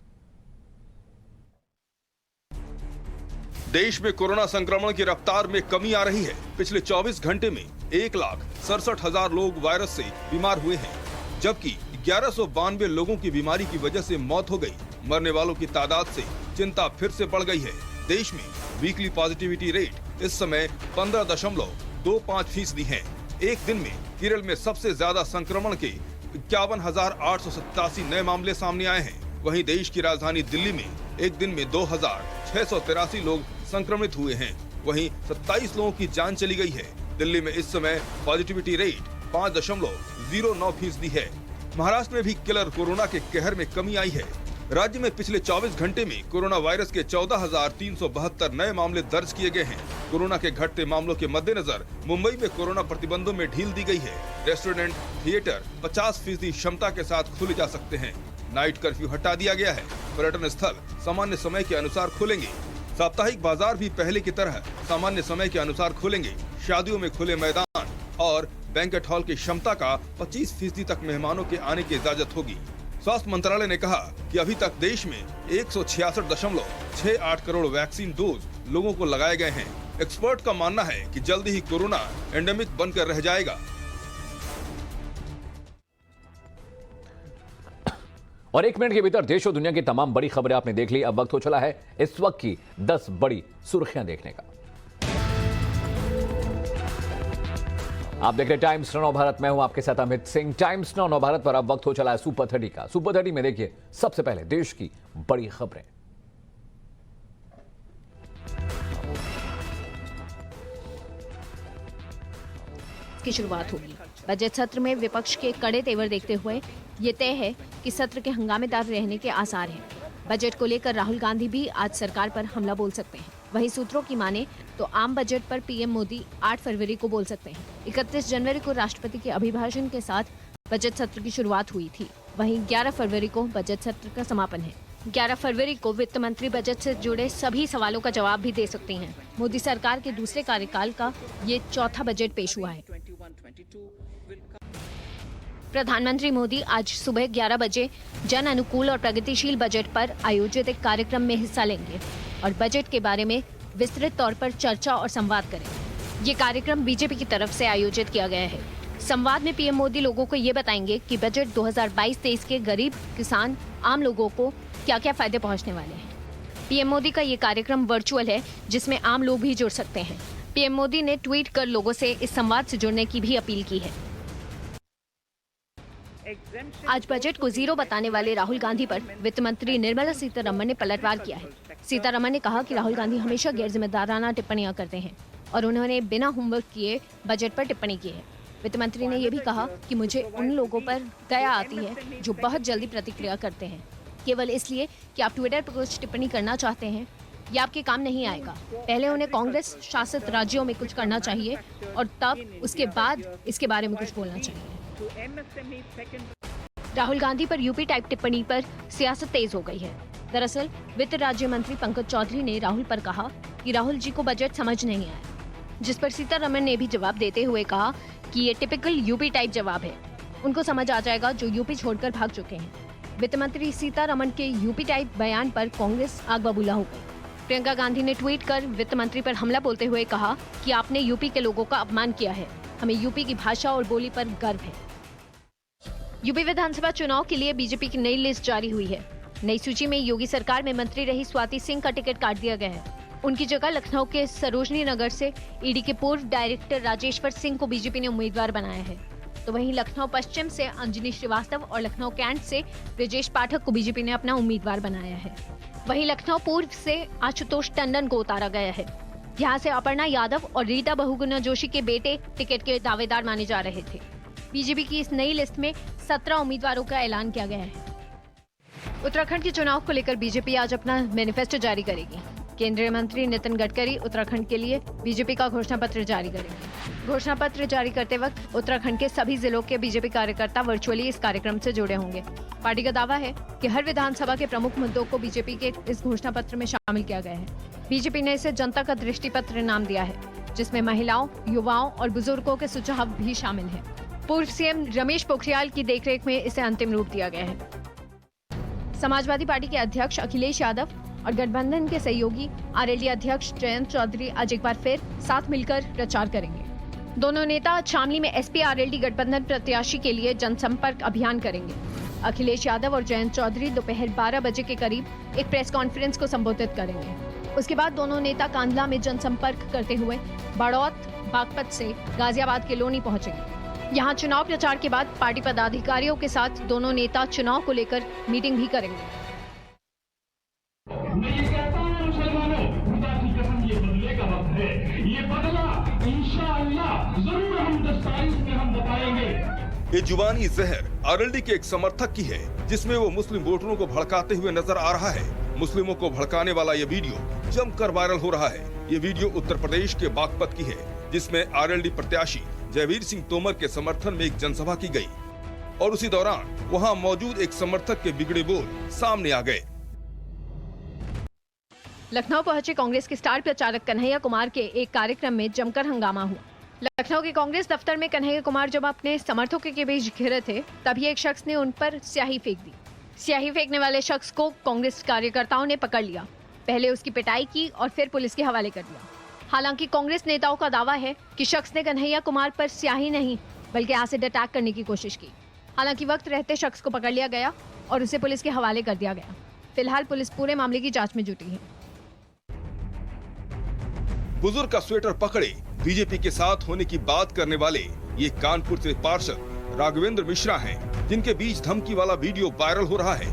देश में कोरोना संक्रमण की रफ्तार में कमी आ रही है। पिछले 24 घंटे में 1,67,000 लोग वायरस से बीमार हुए हैं, जबकि 1192 लोगों की बीमारी की वजह से मौत हो गई। मरने वालों की तादाद से चिंता फिर से बढ़ गई है। देश में वीकली पॉजिटिविटी रेट इस समय 15.25% है। एक दिन में केरल में सबसे ज्यादा संक्रमण के 51,887 नए मामले सामने आए हैं। वहीं देश की राजधानी दिल्ली में एक दिन में 2,683 लोग संक्रमित हुए हैं। वहीं 27 लोगों की जान चली गई है। दिल्ली में इस समय पॉजिटिविटी रेट 5.09% है। महाराष्ट्र में भी किलर कोरोना के कहर में कमी आई है। राज्य में पिछले 24 घंटे में कोरोना वायरस के 14,372 नए मामले दर्ज किए गए हैं। कोरोना के घटते मामलों के मद्देनजर मुंबई में कोरोना प्रतिबंधों में ढील दी गई है। रेस्टोरेंट, थिएटर 50% क्षमता के साथ खुले जा सकते हैं। नाइट कर्फ्यू हटा दिया गया है। पर्यटन स्थल सामान्य समय के अनुसार खुलेंगे। साप्ताहिक बाजार भी पहले की तरह सामान्य समय के अनुसार खुलेंगे। शादियों में खुले मैदान और बैंकेट हॉल की क्षमता का 25% तक मेहमानों के आने की इजाजत होगी। स्वास्थ्य मंत्रालय ने कहा कि अभी तक देश में 166.68 करोड़ वैक्सीन डोज लोगों को लगाए गए हैं। एक्सपर्ट का मानना है कि जल्दी ही कोरोना एंडेमिक बनकर रह जाएगा। और 1 मिनट के भीतर देश और दुनिया की तमाम बड़ी खबरें आपने देख ली। अब वक्त हो चला है इस वक्त की 10 बड़ी सुर्खियां देखने का। आप देख रहे टाइम्स नौ भारत, मैं हूं आपके साथ अमित सिंह। टाइम्स नौ भारत पर अब वक्त हो चला है सुपर 30 का। सुपर 30 में देखिए सबसे पहले देश की बड़ी खबरें। की शुरुआत होगी। बजट सत्र में विपक्ष के कड़े तेवर देखते हुए ये तय है कि सत्र के हंगामेदार रहने के आसार हैं। बजट को लेकर राहुल गांधी भी आज सरकार पर हमला बोल सकते हैं। वहीं सूत्रों की माने तो आम बजट पर पीएम मोदी 8 फरवरी को बोल सकते हैं। 31 जनवरी को राष्ट्रपति के अभिभाषण के साथ बजट सत्र की शुरुआत हुई थी। वहीं 11 फरवरी को बजट सत्र का समापन है। 11 फरवरी को वित्त मंत्री बजट से जुड़े सभी सवालों का जवाब भी दे सकते हैं। मोदी सरकार के दूसरे कार्यकाल का ये चौथा बजट पेश हुआ है। प्रधानमंत्री मोदी आज सुबह 11 बजे जन अनुकूल और प्रगतिशील बजट पर आयोजित एक कार्यक्रम में हिस्सा लेंगे और बजट के बारे में विस्तृत तौर पर चर्चा और संवाद करेंगे। ये कार्यक्रम बीजेपी की तरफ से आयोजित किया गया है। संवाद में पीएम मोदी लोगों को ये बताएंगे कि बजट 2022-23 के गरीब, किसान, आम लोगों को क्या क्या फायदे पहुंचने वाले हैं। पीएम मोदी का ये कार्यक्रम वर्चुअल है, जिसमें आम लोग भी जुड़ सकते हैं। पीएम मोदी ने ट्वीट कर लोगों से इस संवाद से जुड़ने की भी अपील की है। आज बजट को जीरो बताने वाले राहुल गांधी पर वित्त मंत्री निर्मला सीतारमण ने पलटवार किया है। सीतारमण ने कहा कि राहुल गांधी हमेशा गैर जिम्मेदाराना टिप्पणियां करते हैं और उन्होंने बिना होमवर्क किए बजट पर टिप्पणी की है। वित्त मंत्री ने यह भी कहा कि मुझे उन लोगों पर दया आती है जो बहुत जल्दी प्रतिक्रिया करते हैं, केवल इसलिए कि आप ट्विटर पर कुछ टिप्पणी करना चाहते हैं। ये आपके काम नहीं आएगा। पहले उन्हें कांग्रेस शासित राज्यों में कुछ करना चाहिए और तब उसके बाद इसके बारे में कुछ बोलना चाहिए। राहुल गांधी पर यूपी टाइप टिप्पणी पर सियासत तेज हो गई है। दरअसल वित्त राज्य मंत्री पंकज चौधरी ने राहुल पर कहा कि राहुल जी को बजट समझ नहीं आया, जिस पर सीतारमण ने भी जवाब देते हुए कहा कि ये टिपिकल यूपी टाइप जवाब है। उनको समझ आ जाएगा जो यूपी छोड़कर भाग चुके हैं। वित्त मंत्री सीतारमण के यूपी टाइप बयान पर कांग्रेस आग बबूला हो गई। प्रियंका गांधी ने ट्वीट कर वित्त मंत्री पर हमला बोलते हुए कहा कि आपने यूपी के लोगों का अपमान किया है। हमें यूपी की भाषा और बोली पर गर्व है। यूपी विधानसभा चुनाव के लिए बीजेपी की नई लिस्ट जारी हुई है। नई सूची में योगी सरकार में मंत्री रही स्वाति सिंह का टिकट काट दिया गया है। उनकी जगह लखनऊ के सरोजनी नगर से ईडी के पूर्व डायरेक्टर राजेश्वर सिंह को बीजेपी ने उम्मीदवार बनाया है। तो वहीं लखनऊ पश्चिम से अंजनी श्रीवास्तव और लखनऊ कैंट से ब्रजेश पाठक को बीजेपी ने अपना उम्मीदवार बनाया है। वहीं लखनऊ पूर्व से आशुतोष टंडन को उतारा गया है। यहाँ से अपर्णा यादव और रीता बहुगुणा जोशी के बेटे टिकट के दावेदार माने जा रहे थे। बीजेपी की इस नई लिस्ट में 17 उम्मीदवारों का ऐलान किया गया है। उत्तराखंड के चुनाव को लेकर बीजेपी आज अपना मैनिफेस्टो जारी करेगी। केंद्रीय मंत्री नितिन गडकरी उत्तराखंड के लिए बीजेपी का घोषणा पत्र जारी करेंगे। घोषणा पत्र जारी करते वक्त उत्तराखंड के सभी जिलों के बीजेपी कार्यकर्ता वर्चुअली इस कार्यक्रम से जुड़े होंगे। पार्टी का दावा है कि हर विधानसभा के प्रमुख मुद्दों को बीजेपी के इस घोषणा पत्र में शामिल किया गया है। बीजेपी ने इसे जनता का दृष्टि पत्र नाम दिया है। जिसमें महिलाओं, युवाओं और बुजुर्गों के सुझाव भी शामिल हैं। पूर्व सीएम रमेश पोखरियाल की देखरेख में इसे अंतिम रूप दिया गया है। समाजवादी पार्टी के अध्यक्ष अखिलेश यादव और गठबंधन के सहयोगी आरएलडी अध्यक्ष जयंत चौधरी आज एक बार फिर साथ मिलकर प्रचार करेंगे। दोनों नेता शामली में एसपी आरएलडी गठबंधन प्रत्याशी के लिए जनसंपर्क अभियान करेंगे। अखिलेश यादव और जयंत चौधरी दोपहर 12 बजे के करीब एक प्रेस कॉन्फ्रेंस को संबोधित करेंगे। उसके बाद दोनों नेता कांधला में जनसंपर्क करते हुए बड़ौत, बागपत से गाजियाबाद के लोनी पहुंचेंगे। यहां चुनाव प्रचार के बाद पार्टी पदाधिकारियों के साथ दोनों नेता चुनाव को लेकर मीटिंग भी करेंगे। मैं ये कहता हूं मुसलमानों, खुदा की कसम ये बदले का वक्त है। ये बदला इंशाअल्लाह जरूर हम 10 तारीख में हम बताएंगे। ये जुबानी जहर आरएलडी के एक समर्थक की है, जिसमें वो मुस्लिम वोटरों को भड़काते हुए नजर आ रहा है। मुस्लिमों को भड़काने वाला ये वीडियो जमकर वायरल हो रहा है। ये वीडियो उत्तर प्रदेश के बागपत की है, जिसमें आरएलडी प्रत्याशी जयवीर सिंह तोमर के समर्थन में एक जनसभा की गई और उसी दौरान वहां मौजूद एक समर्थक के बिगड़े बोल सामने आ गए। लखनऊ पहुंचे कांग्रेस के स्टार प्रचारक कन्हैया कुमार के एक कार्यक्रम में जमकर हंगामा हुआ। लखनऊ के कांग्रेस दफ्तर में कन्हैया कुमार जब अपने समर्थकों के बीच घिरे थे, तभी एक शख्स ने उन पर स्याही फेंक दी। स्याही फेंकने वाले शख्स को कांग्रेस कार्यकर्ताओं ने पकड़ लिया। पहले उसकी पिटाई की और फिर पुलिस के हवाले कर दिया। हालांकि कांग्रेस नेताओं का दावा है कि शख्स ने कन्हैया कुमार पर स्याही नहीं बल्कि एसिड अटैक करने की कोशिश की। हालांकि वक्त रहते शख्स को पकड़ लिया गया और उसे पुलिस के हवाले कर दिया गया। फिलहाल पुलिस पूरे मामले की जांच में जुटी है। बुजुर्ग का स्वेटर पकड़े बीजेपी के साथ होने की बात करने वाले ये कानपुर से पार्षद राघवेंद्र मिश्रा हैं, जिनके बीच धमकी वाला वीडियो वायरल हो रहा है।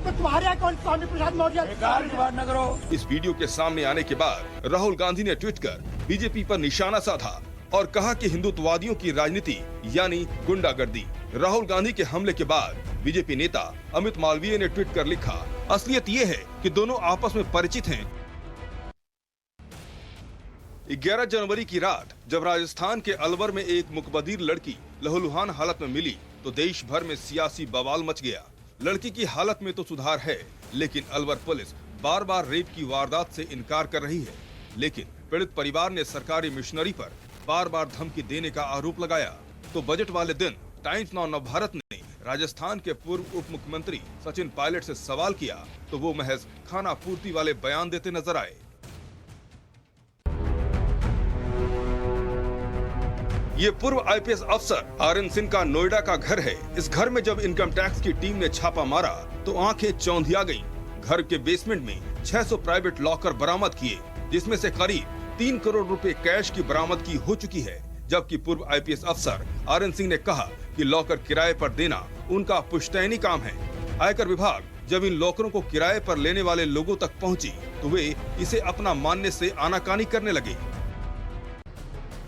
तुम्हारे अकाउंट स्वामी प्रसाद मौर्य न करो। इस वीडियो के सामने आने के बाद राहुल गांधी ने ट्वीट कर बीजेपी पर निशाना साधा और कहा कि हिंदुत्ववादियों की राजनीति यानी गुंडागर्दी। राहुल गांधी के हमले के बाद बीजेपी नेता अमित मालवीय ने ट्वीट कर लिखा, असलियत ये है कि दोनों आपस में परिचित हैं। 11 जनवरी की रात जब राजस्थान के अलवर में एक मुकबदीर लड़की लहूलुहान हालत में मिली तो देश भर में सियासी बवाल मच गया। लड़की की हालत में तो सुधार है, लेकिन अलवर पुलिस बार बार रेप की वारदात से इनकार कर रही है। लेकिन पीड़ित परिवार ने सरकारी मिशनरी पर बार बार धमकी देने का आरोप लगाया। तो बजट वाले दिन टाइम्स नाउ नवभारत ने राजस्थान के पूर्व उप मुख्यमंत्री सचिन पायलट से सवाल किया तो वो महज खाना पूर्ति वाले बयान देते नजर आए। ये पूर्व आईपीएस अफसर आरएन सिंह का नोएडा का घर है। इस घर में जब इनकम टैक्स की टीम ने छापा मारा तो आंखें चौंधिया गईं। घर के बेसमेंट में 600 प्राइवेट लॉकर बरामद किए, जिसमें से करीब 3 करोड़ रुपए कैश की बरामदगी हो चुकी है। जबकि पूर्व आईपीएस अफसर आरएन सिंह ने कहा कि लॉकर किराए पर देना उनका पुश्तैनी काम है। आयकर विभाग जब इन लॉकरों को किराए पर लेने वाले लोगों तक पहुंची तो वे इसे अपना मानने से आनाकानी करने लगे।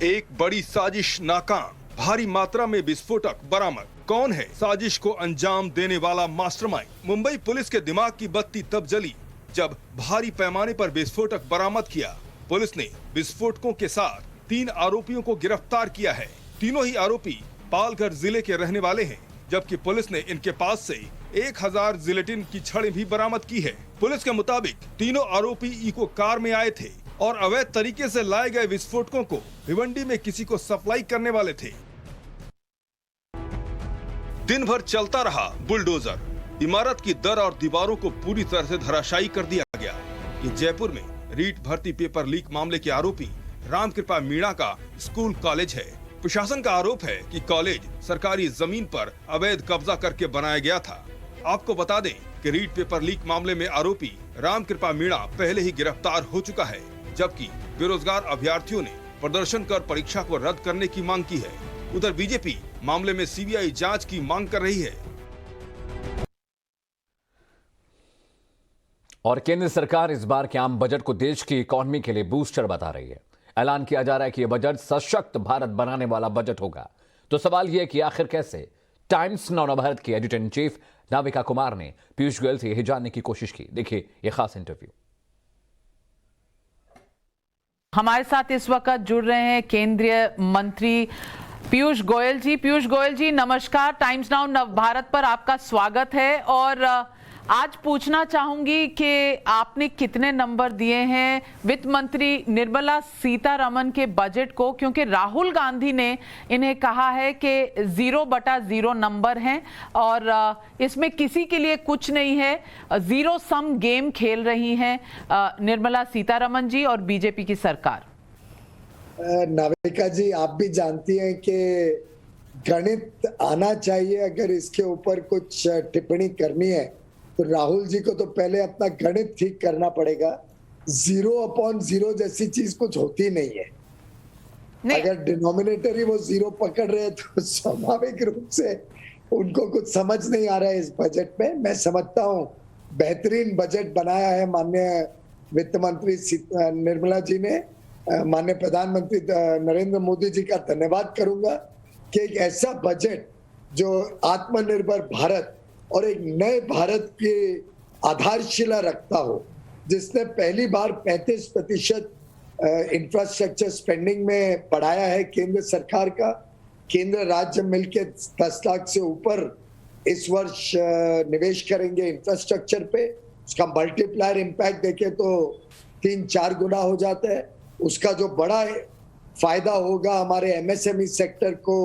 एक बड़ी साजिश नाकाम, भारी मात्रा में विस्फोटक बरामद। कौन है साजिश को अंजाम देने वाला मास्टरमाइंड? मुंबई पुलिस के दिमाग की बत्ती तब जली जब भारी पैमाने पर विस्फोटक बरामद किया। पुलिस ने विस्फोटकों के साथ 3 आरोपियों को गिरफ्तार किया है। तीनों ही आरोपी पालघर जिले के रहने वाले हैं, जबकि पुलिस ने इनके पास से 1000 जिलेटिन की छड़ें भी बरामद की है। पुलिस के मुताबिक तीनों आरोपी इको कार में आए थे और अवैध तरीके से लाए गए विस्फोटकों को भिवंडी में किसी को सप्लाई करने वाले थे। दिन भर चलता रहा बुलडोजर। इमारत की दर और दीवारों को पूरी तरह से धराशायी कर दिया गया। ये जयपुर में रीट भर्ती पेपर लीक मामले के आरोपी रामकृपा मीणा का स्कूल कॉलेज है। प्रशासन का आरोप है कि कॉलेज सरकारी जमीन पर अवैध कब्जा करके बनाया गया था। आपको बता दें कि रीट पेपर लीक मामले में आरोपी रामकृपा मीणा पहले ही गिरफ्तार हो चुका है, जबकि बेरोजगार अभ्यर्थियों ने प्रदर्शन कर परीक्षा को रद्द करने की मांग की है। उधर बीजेपी मामले में सीबीआई जांच की मांग कर रही है। और केंद्र सरकार इस बार के आम बजट को देश की इकोनॉमी के लिए बूस्टर बता रही है। ऐलान किया जा रहा है कि यह बजट सशक्त भारत बनाने वाला बजट होगा। तो सवाल यह है कि आखिर कैसे? टाइम्स नाउ नवभारत के editor in chief Navika Kumar ने पीयूष गोयल से यह जानने की कोशिश की। देखिए यह खास इंटरव्यू। हमारे साथ इस वक्त जुड़ रहे हैं केंद्रीय मंत्री पीयूष गोयल जी। पीयूष गोयल जी नमस्कार। टाइम्स नाउ नवभारत पर आपका स्वागत है। और आज पूछना चाहूंगी कि आपने कितने नंबर दिए हैं वित्त मंत्री निर्मला सीतारमण के बजट को, क्योंकि राहुल गांधी ने इन्हें कहा है कि 0/0 नंबर हैं और इसमें किसी के लिए कुछ नहीं है, जीरो सम गेम खेल रही हैं निर्मला सीतारमण जी और बीजेपी की सरकार। नाविका जी, आप भी जानती हैं कि गणित आना चाहिए। अगर इसके ऊपर कुछ टिप्पणी करनी है तो राहुल जी को तो पहले अपना गणित ठीक करना पड़ेगा। 0/0 जैसी चीज कुछ होती नहीं है। अगर डिनोमिनेटर ही वो 0 पकड़ रहे हैं तो स्वाभाविक रूप से उनको कुछ समझ नहीं आ रहा है इस बजट में। मैं समझता हूँ बेहतरीन बजट बनाया है माननीय वित्त मंत्री निर्मला जी ने। माननीय प्रधानमंत्री नरेंद्र मोदी जी का धन्यवाद करूंगा कि एक ऐसा बजट जो आत्मनिर्भर भारत और एक नए भारत की आधारशिला रखता हो, जिसने पहली बार 35% इंफ्रास्ट्रक्चर स्पेंडिंग में बढ़ाया है केंद्र सरकार का। केंद्र राज्य मिलके 10 लाख से ऊपर इस वर्ष निवेश करेंगे इंफ्रास्ट्रक्चर पे। उसका मल्टीप्लायर इम्पैक्ट देखें तो 3-4 गुना हो जाता है। उसका जो बड़ा फायदा होगा हमारे एमएसएमई सेक्टर को,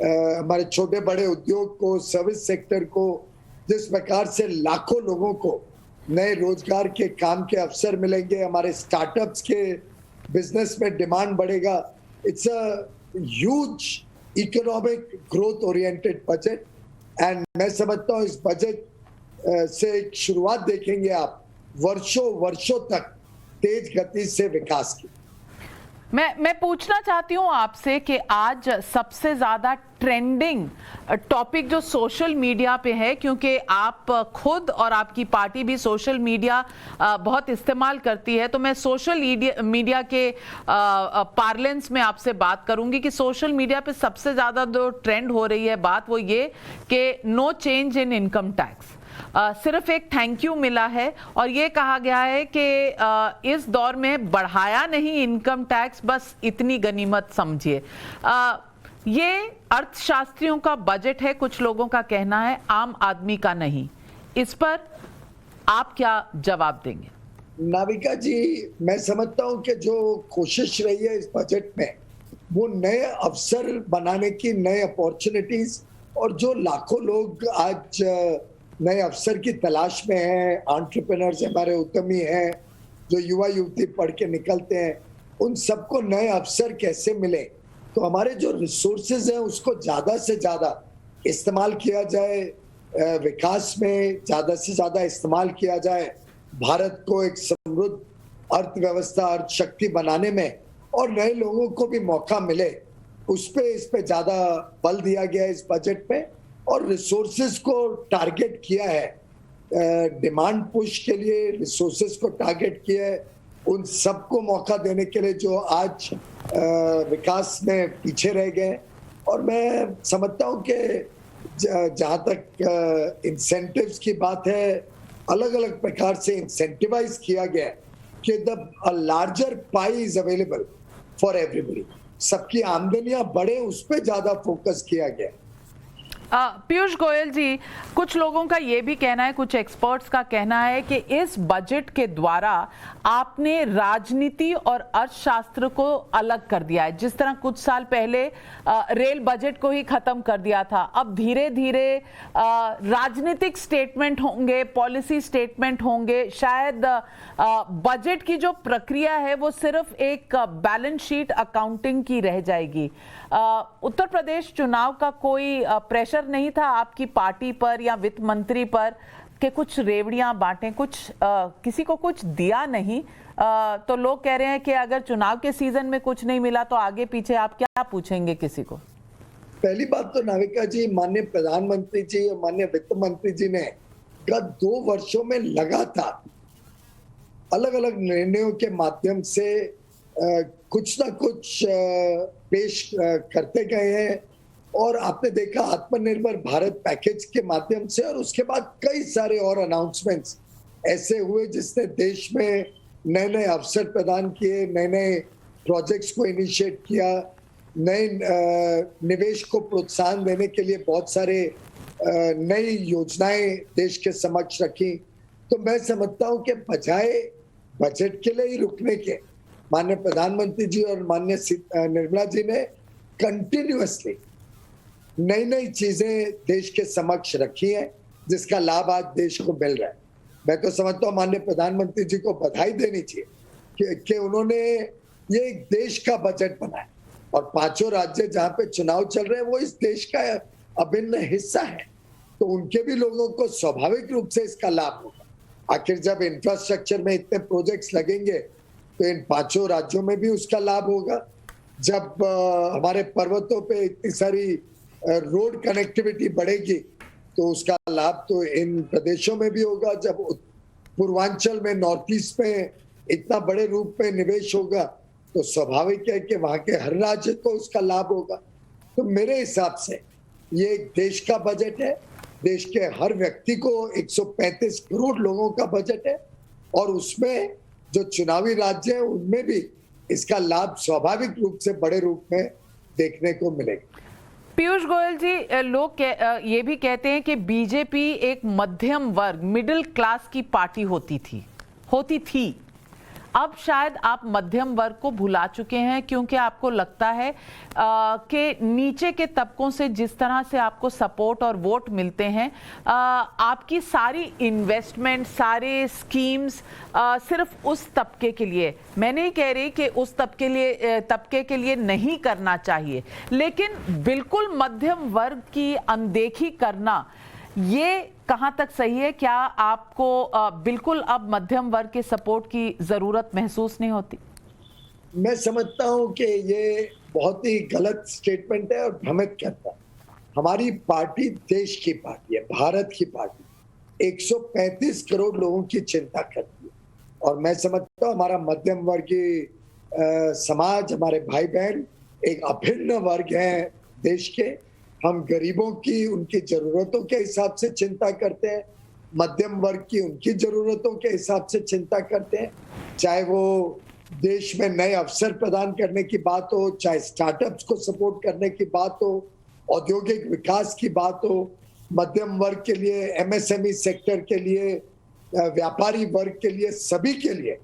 हमारे छोटे बड़े उद्योग को, सर्विस सेक्टर को, जिस प्रकार से लाखों लोगों को नए रोजगार के काम के अवसर मिलेंगे, हमारे स्टार्टअप्स के बिजनेस में डिमांड बढ़ेगा। It's a huge economic growth oriented budget and मैं समझता हूँ इस बजट से एक शुरुआत देखेंगे आप वर्षों तक तेज गति से विकास की। मैं पूछना चाहती हूँ आपसे कि आज सबसे ज्यादा ट्रेंडिंग टॉपिक जो सोशल मीडिया पे है, क्योंकि आप खुद और आपकी पार्टी भी सोशल मीडिया बहुत इस्तेमाल करती है, तो मैं सोशल मीडिया के पार्लेंस में आपसे बात करूंगी कि सोशल मीडिया पे सबसे ज्यादा जो ट्रेंड हो रही है बात वो ये कि no change in income tax, सिर्फ एक थैंक यू मिला है और ये कहा गया है कि इस दौर में बढ़ाया नहीं इनकम टैक्स, बस इतनी गनीमत समझिए। ये अर्थशास्त्रियों का बजट है, कुछ लोगों का कहना है, आम आदमी का नहीं। इस पर आप क्या जवाब देंगे? नाविका जी, मैं समझता हूं कि जो कोशिश रही है इस बजट में वो नए अवसर बनाने की, नए अपॉर्चुनिटीज, और जो लाखों लोग आज नए अवसर की तलाश में हैं, एंटरप्रेन्योर्स हमारे उद्यमी हैं, जो युवा युवती पढ़ के निकलते हैं, उन सबको नए अवसर कैसे मिले, तो हमारे जो रिसोर्सेज हैं उसको ज़्यादा से ज़्यादा इस्तेमाल किया जाए, विकास में ज़्यादा से ज़्यादा इस्तेमाल किया जाए, भारत को एक समृद्ध अर्थव्यवस्था, अर्थशक्ति बनाने में, और नए लोगों को भी मौका मिले, इस पे ज़्यादा बल दिया गया है इस बजट में। और रिसोर्सेज को टारगेट किया है, डिमांड पुश के लिए रिसोर्सेज को टारगेट किया है, उन सबको मौका देने के लिए जो आज विकास में पीछे रह गए। और मैं समझता हूँ कि जहाँ तक इंसेंटिव्स की बात है, अलग अलग प्रकार से इंसेंटिवाइज किया गया कि the larger pi is available for everybody, सबकी आमदनियां बढ़े, उस पर ज्यादा फोकस किया गया। पीयूष गोयल जी, कुछ लोगों का ये भी कहना है, कुछ एक्सपर्ट्स का कहना है कि इस बजट के द्वारा आपने राजनीति और अर्थशास्त्र को अलग कर दिया है। जिस तरह कुछ साल पहले रेल बजट को ही खत्म कर दिया था, अब धीरे धीरे राजनीतिक स्टेटमेंट होंगे, पॉलिसी स्टेटमेंट होंगे, शायद बजट की जो प्रक्रिया है वो सिर्फ एक बैलेंस शीट अकाउंटिंग की रह जाएगी। उत्तर प्रदेश चुनाव का कोई प्रेशर नहीं था आपकी पार्टी पर या वित्त मंत्री पर कि कुछ रेवड़ियां बांटें, कुछ किसी को कुछ दिया नहीं, तो लोग कह रहे हैं कि अगर चुनाव के सीजन में कुछ नहीं मिला तो आगे पीछे आप क्या पूछेंगे किसी को? पहली बात तो नाविका जी, माननीय प्रधानमंत्री जी और माननीय वित्त मंत्री जी ने गत 2 वर्षों में लगातार अलग अलग निर्णयों के माध्यम से कुछ ना कुछ पेश करते गए हैं। और आपने देखा आत्मनिर्भर भारत पैकेज के माध्यम से, और उसके बाद कई सारे और अनाउंसमेंट्स ऐसे हुए जिसने देश में नए नए अवसर प्रदान किए, नए नए प्रोजेक्ट्स को इनिशिएट किया, नए निवेश को प्रोत्साहन देने के लिए बहुत सारे नई योजनाएं देश के समक्ष रखी। तो मैं समझता हूं कि बजाय बजट के लिए ही रुकने के, माननीय प्रधानमंत्री जी और माननीय निर्मला जी ने कंटिन्यूअसली नई नई चीजें देश के समक्ष रखी हैं, जिसका लाभ आज देश को मिल रहा है। मैं तो समझता हूँ माननीय प्रधानमंत्री जी को बधाई देनी चाहिए कि उन्होंने ये एक देश का बजट बनाया, और 5 राज्य जहाँ पे चुनाव चल रहे हैं वो इस देश का अभिन्न हिस्सा है, तो उनके भी लोगों को स्वाभाविक रूप से इसका लाभ होगा। आखिर जब इंफ्रास्ट्रक्चर में इतने प्रोजेक्ट्स लगेंगे तो इन 5 राज्यों में भी उसका लाभ होगा। जब हमारे पर्वतों पे इतनी सारी रोड कनेक्टिविटी बढ़ेगी तो उसका लाभ तो इन प्रदेशों में भी होगा। जब पूर्वांचल में, नॉर्थ ईस्ट में इतना बड़े रूप में निवेश होगा तो स्वाभाविक है कि वहां के हर राज्य को उसका लाभ होगा। तो मेरे हिसाब से ये एक देश का बजट है, देश के हर व्यक्ति को 135 करोड़ लोगों का बजट है, और उसमें जो चुनावी राज्य हैं उनमें भी इसका लाभ स्वाभाविक रूप से बड़े रूप में देखने को मिलेगा। पीयूष गोयल जी, लोग ये भी कहते हैं कि बीजेपी एक मध्यम वर्ग, मिडिल क्लास की पार्टी होती थी। अब शायद आप मध्यम वर्ग को भुला चुके हैं, क्योंकि आपको लगता है कि नीचे के तबकों से जिस तरह से आपको सपोर्ट और वोट मिलते हैं, आपकी सारी इन्वेस्टमेंट, सारे स्कीम्स सिर्फ उस तबके के लिए, मैं नहीं कह रही कि उस तबके के लिए नहीं करना चाहिए, लेकिन बिल्कुल मध्यम वर्ग की अनदेखी करना, ये कहां तक सही है? क्या आपको बिल्कुल अब मध्यम वर्ग के सपोर्ट की जरूरत महसूस नहीं होती? मैं समझता हूं कि ये बहुत ही गलत स्टेटमेंट है और भ्रमित करता है। हमारी पार्टी देश की पार्टी है, भारत की पार्टी 135 करोड़ लोगों की चिंता करती है, और मैं समझता हूं हमारा मध्यम वर्गीय समाज, हमारे भाई बहन एक अभिन्न वर्ग है देश के। हम गरीबों की, उनकी जरूरतों के हिसाब से चिंता करते हैं, मध्यम वर्ग की उनकी जरूरतों के हिसाब से चिंता करते हैं। चाहे वो देश में नए अवसर प्रदान करने की बात हो, चाहे स्टार्टअप्स को सपोर्ट करने की बात हो, औद्योगिक विकास की बात हो, मध्यम वर्ग के लिए, एमएसएमई सेक्टर के लिए, व्यापारी वर्ग के लिए, सभी के लिए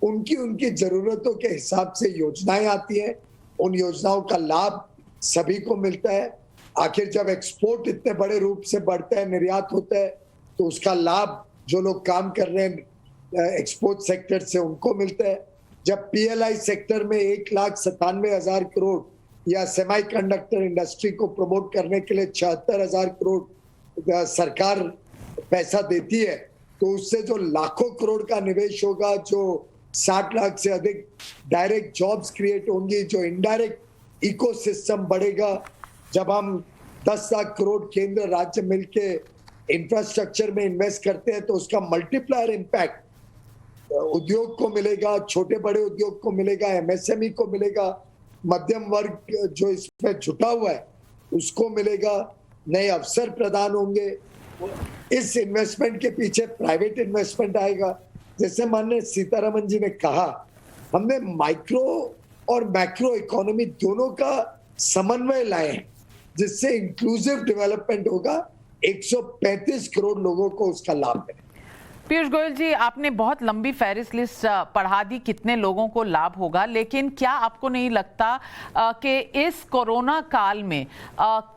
उनकी जरूरतों के हिसाब से योजनाएं आती हैं। उन योजनाओं का लाभ सभी को मिलता है। आखिर जब एक्सपोर्ट इतने बड़े रूप से बढ़ता है, निर्यात होता है, तो उसका लाभ जो लोग काम कर रहे हैं एक्सपोर्ट सेक्टर से उनको मिलता है। जब पीएलआई सेक्टर में 1,97,000 करोड़ या सेमीकंडक्टर इंडस्ट्री को प्रमोट करने के लिए 76,000 करोड़ सरकार पैसा देती है, तो उससे जो लाखों करोड़ का निवेश होगा, जो 60 लाख से अधिक डायरेक्ट जॉब्स क्रिएट होंगी, जो इनडायरेक्ट इकोसिस्टम बढ़ेगा, जब हम 10 लाख करोड़ केंद्र राज्य मिलके इंफ्रास्ट्रक्चर में इन्वेस्ट करते हैं तो उसका मल्टीप्लायर इम्पैक्ट उद्योग को मिलेगा, छोटे बड़े उद्योग को मिलेगा, एमएसएमई को मिलेगा, मध्यम वर्ग जो इसमें जुटा हुआ है उसको मिलेगा, नए अवसर प्रदान होंगे। इस इन्वेस्टमेंट के पीछे प्राइवेट इन्वेस्टमेंट आएगा। जैसे माननीय सीतारमन जी ने कहा, हमने माइक्रो और मैक्रो इकोनॉमी दोनों का समन्वय लाए हैं, जिससे इंक्लूसिव डेवलपमेंट होगा, 135 करोड़ लोगों को उसका लाभ मिलेगा। पीयूष गोयल जी, आपने बहुत लंबी फहरिस्त लिस्ट पढ़ा दी कितने लोगों को लाभ होगा, लेकिन क्या आपको नहीं लगता कि इस कोरोना काल में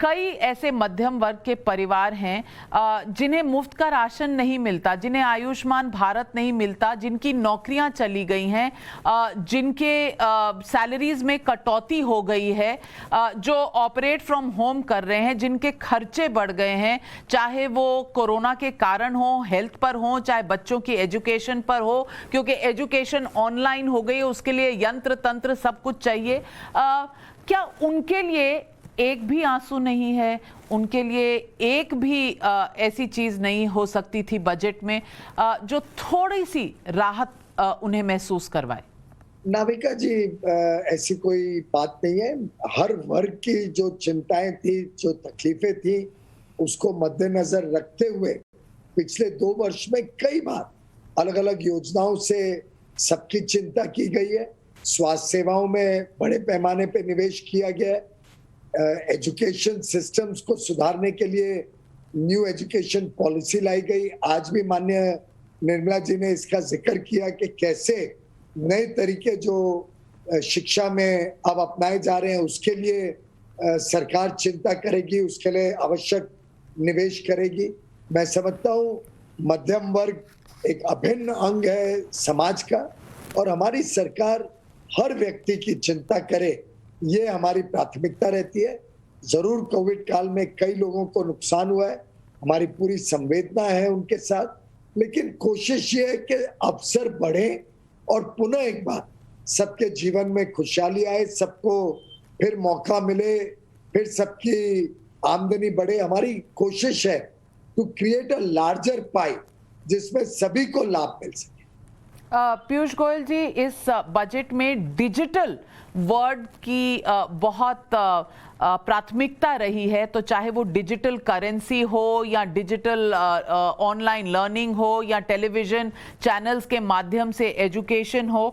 कई ऐसे मध्यम वर्ग के परिवार हैं जिन्हें मुफ्त का राशन नहीं मिलता, जिन्हें आयुष्मान भारत नहीं मिलता, जिनकी नौकरियां चली गई हैं, जिनके सैलरीज में कटौती हो गई है, जो ऑपरेट फ्रॉम होम कर रहे हैं, जिनके खर्चे बढ़ गए हैं, चाहे वो कोरोना के कारण हो, हेल्थ पर हो, चाहे बच्चों की एजुकेशन पर हो, क्योंकि एजुकेशन ऑनलाइन हो गई है, उसके लिए यंत्र तंत्र सब कुछ चाहिए। क्या उनके लिए एक भी आंसू नहीं है? उनके लिए एक भी ऐसी चीज नहीं हो सकती थी बजट में जो थोड़ी सी राहत उन्हें महसूस करवाए? नाविका जी, ऐसी कोई बात नहीं है। हर वर्ग की जो चिंताएं थी, जो तकलीफें थी, उसको मद्देनजर रखते हुए पिछले 2 वर्ष में कई बार अलग अलग योजनाओं से सबकी चिंता की गई है। स्वास्थ्य सेवाओं में बड़े पैमाने पे निवेश किया गया है। एजुकेशन सिस्टम्स को सुधारने के लिए न्यू एजुकेशन पॉलिसी लाई गई। आज भी माननीय निर्मला जी ने इसका जिक्र किया कि कैसे नए तरीके जो शिक्षा में अब अपनाए जा रहे हैं उसके लिए सरकार चिंता करेगी, उसके लिए आवश्यक निवेश करेगी। मैं समझता हूँ मध्यम वर्ग एक अभिन्न अंग है समाज का और हमारी सरकार हर व्यक्ति की चिंता करे, ये हमारी प्राथमिकता रहती है। जरूर कोविड काल में कई लोगों को नुकसान हुआ है, हमारी पूरी संवेदना है उनके साथ, लेकिन कोशिश ये है कि अवसर बढ़े और पुनः एक बार सबके जीवन में खुशहाली आए, सबको फिर मौका मिले, फिर सबकी आमदनी बढ़े। हमारी कोशिश है टू क्रिएट अ लार्जर पाई जिसमें सभी को लाभ मिल सके। पीयूष गोयल जी, इस बजट में डिजिटल वर्ड की बहुत प्राथमिकता रही है, तो चाहे वो डिजिटल करेंसी हो या डिजिटल ऑनलाइन लर्निंग हो या टेलीविजन चैनल्स के माध्यम से एजुकेशन हो,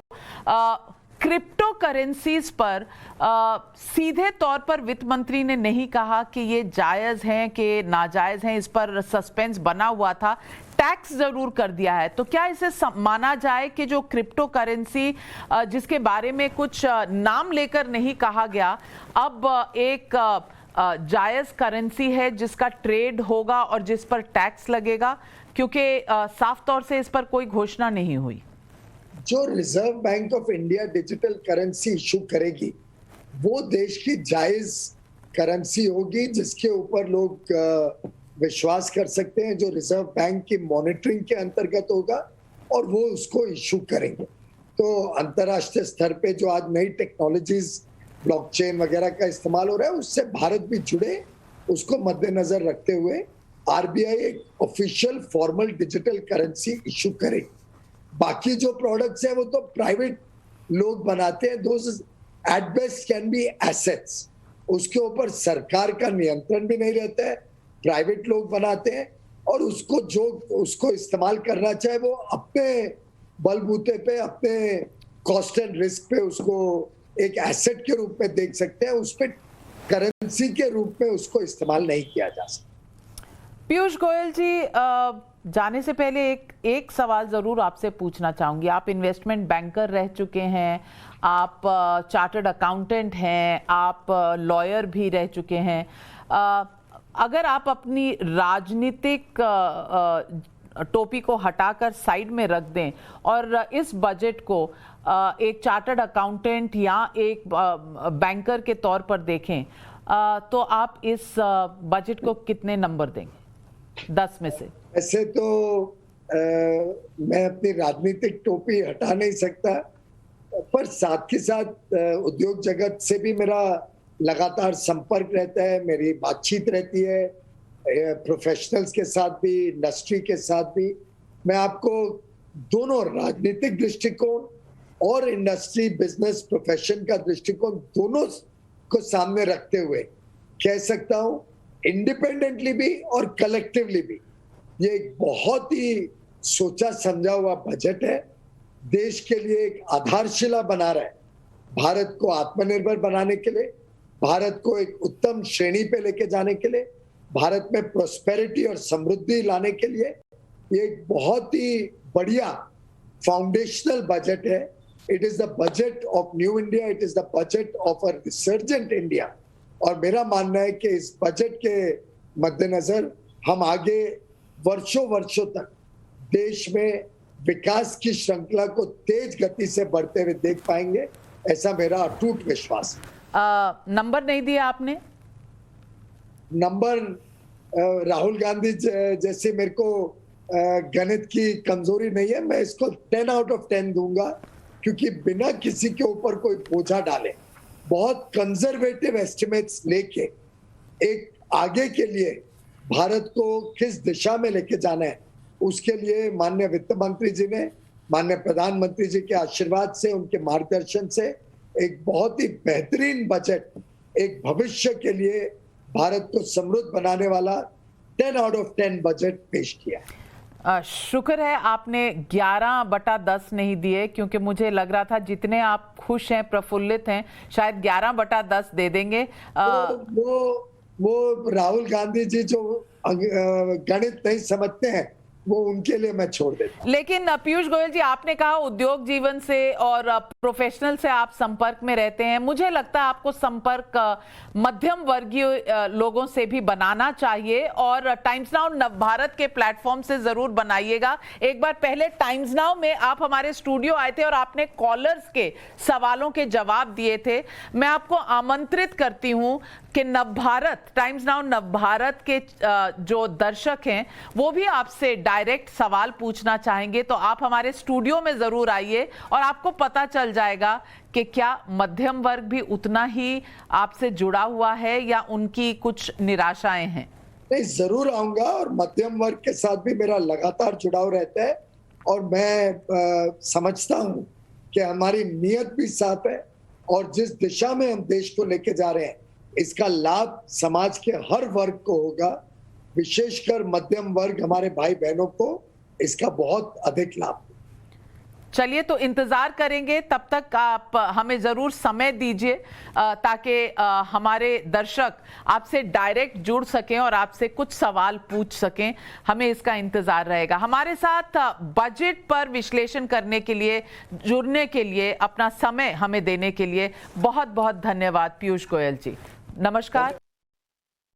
क्रिप्टो करेंसीज पर सीधे तौर पर वित्त मंत्री ने नहीं कहा कि ये जायज़ हैं कि नाजायज़ हैं, इस पर सस्पेंस बना हुआ था। टैक्स जरूर कर दिया है, तो क्या इसे माना जाए कि जो क्रिप्टो करेंसी जिसके बारे में कुछ नाम लेकर नहीं कहा गया, अब एक जायज़ करेंसी है जिसका ट्रेड होगा और जिस पर टैक्स लगेगा, क्योंकि साफ तौर से इस पर कोई घोषणा नहीं हुई। जो reserve bank of India digital currency issue करेगी वो देश की जायज करेंसी होगी जिसके ऊपर लोग विश्वास कर सकते हैं, जो रिजर्व बैंक की मॉनिटरिंग के अंतर्गत होगा और वो उसको इशू करेंगे। तो अंतर्राष्ट्रीय स्तर पे जो आज नई टेक्नोलॉजीज ब्लॉकचेन वगैरह का इस्तेमाल हो रहा है उससे भारत भी जुड़े, उसको मद्देनजर रखते हुए आरबीआई एक official formal digital currency issue करेगी। बाकी जो प्रोडक्ट्स हैं वो तो प्राइवेट लोग बनाते हैं, those at best can be assets, उसके ऊपर सरकार का नियंत्रण भी नहीं रहता है, प्राइवेट लोग बनाते हैं और उसको जो उसको इस्तेमाल करना चाहे वो अपने बलबूते पे, अपने कॉस्ट एंड रिस्क पे उसको एक एसेट के रूप में देख सकते हैं, उस पर करेंसी के रूप में उसको इस्तेमाल नहीं किया जा सकता। पीयूष गोयल जी, जाने से पहले एक सवाल ज़रूर आपसे पूछना चाहूँगी। आप इन्वेस्टमेंट बैंकर रह चुके हैं, आप चार्टर्ड अकाउंटेंट हैं, आप लॉयर भी रह चुके हैं। अगर आप अपनी राजनीतिक टोपी को हटाकर साइड में रख दें और इस बजट को एक चार्टर्ड अकाउंटेंट या एक बैंकर के तौर पर देखें, तो आप इस बजट को कितने नंबर देंगे 10 में से? ऐसे तो मैं अपनी राजनीतिक टोपी हटा नहीं सकता, पर साथ के साथ उद्योग जगत से भी मेरा लगातार संपर्क रहता है, मेरी बातचीत रहती है प्रोफेशनल्स के साथ भी, इंडस्ट्री के साथ भी। मैं आपको दोनों राजनीतिक दृष्टिकोण और इंडस्ट्री बिजनेस प्रोफेशन का दृष्टिकोण दोनों को सामने रखते हुए कह सकता हूं, इंडिपेंडेंटली भी और कलेक्टिवली भी ये एक बहुत ही सोचा समझा हुआ बजट है। देश के लिए एक आधारशिला बना रहा है, भारत को आत्मनिर्भर बनाने के लिए, भारत को एक उत्तम श्रेणी पे लेके जाने के लिए, भारत में प्रोस्पेरिटी और समृद्धि लाने के लिए ये एक बहुत ही बढ़िया फाउंडेशनल बजट है। It is the budget of new India, it is the budget of a resurgent India. और मेरा मानना है कि इस बजट के मद्देनजर हम आगे वर्षों तक देश में विकास की श्रृंखला को तेज गति से बढ़ते हुए देख पाएंगे, ऐसा मेरा अटूट विश्वास है। नंबर नहीं दिया आपने? नंबर राहुल गांधी जैसे मेरे को गणित की कमजोरी नहीं है, मैं इसको 10 आउट ऑफ 10 दूंगा, क्योंकि बिना किसी के ऊपर कोई बोझा डाले बहुत कंजर्वेटिव एस्टिमेट्स लेके एक आगे के लिए भारत को किस दिशा में लेके जाना है, उसके लिए माननीय वित्त मंत्री जी ने, माननीय प्रधानमंत्री जी के आशीर्वाद से, उनके मार्गदर्शन से एक बहुत ही बेहतरीन बजट, एक भविष्य के लिए भारत को समृद्ध बनाने वाला 10 आउट ऑफ 10 बजट पेश किया। शुक्र है आपने 11/10 नहीं दिए, क्योंकि मुझे लग रहा था जितने आप खुश हैं, प्रफुल्लित हैं, शायद 11/10 दे देंगे। वो राहुल गांधी जी जो गणित नहीं समझते हैं वो उनके लिए मैं छोड़ देता हूं। लेकिन पीयूष गोयल जी, आपने कहा उद्योग जीवन से और प्रोफेशनल से आप संपर्क में रहते हैं। मुझे लगता है आपको संपर्क मध्यम वर्गीय लोगों से भी बनाना चाहिए और टाइम्स नाउ नवभारत के प्लेटफॉर्म से जरूर बनाइएगा। एक बार पहले टाइम्स नाउ में आप हमारे स्टूडियो आए थे और आपने कॉलर्स के सवालों के जवाब दिए थे। मैं आपको आमंत्रित करती हूं कि नवभारत, टाइम्स नाउ नवभारत के जो दर्शक हैं वो भी आपसे डायरेक्ट सवाल पूछना चाहेंगे तो आप हमारे स्टूडियो में जरूर आइए और आपको पता चल जाएगा कि क्या मध्यम वर्ग भी उतना ही आपसे जुड़ा हुआ है या उनकी कुछ निराशाएं हैं। नहीं, जरूर आऊंगा और मध्यम वर्ग के साथ भी मेरा लगातार जुड़ाव रहता है और मैं समझता हूं कि हमारी नीयत भी साथ है और जिस दिशा में हम देश को लेके जा रहे हैं इसका लाभ समाज के हर वर्ग को होगा, विशेषकर मध्यम वर्ग हमारे भाई बहनों को इसका बहुत अधिक लाभ। चलिए, तो इंतजार करेंगे, तब तक आप हमें जरूर समय दीजिए ताकि हमारे दर्शक आपसे डायरेक्ट जुड़ सकें और आपसे कुछ सवाल पूछ सकें। हमें इसका इंतजार रहेगा। हमारे साथ बजट पर विश्लेषण करने के लिए, जुड़ने के लिए, अपना समय हमें देने के लिए बहुत बहुत धन्यवाद पीयूष गोयल जी। नमस्कार।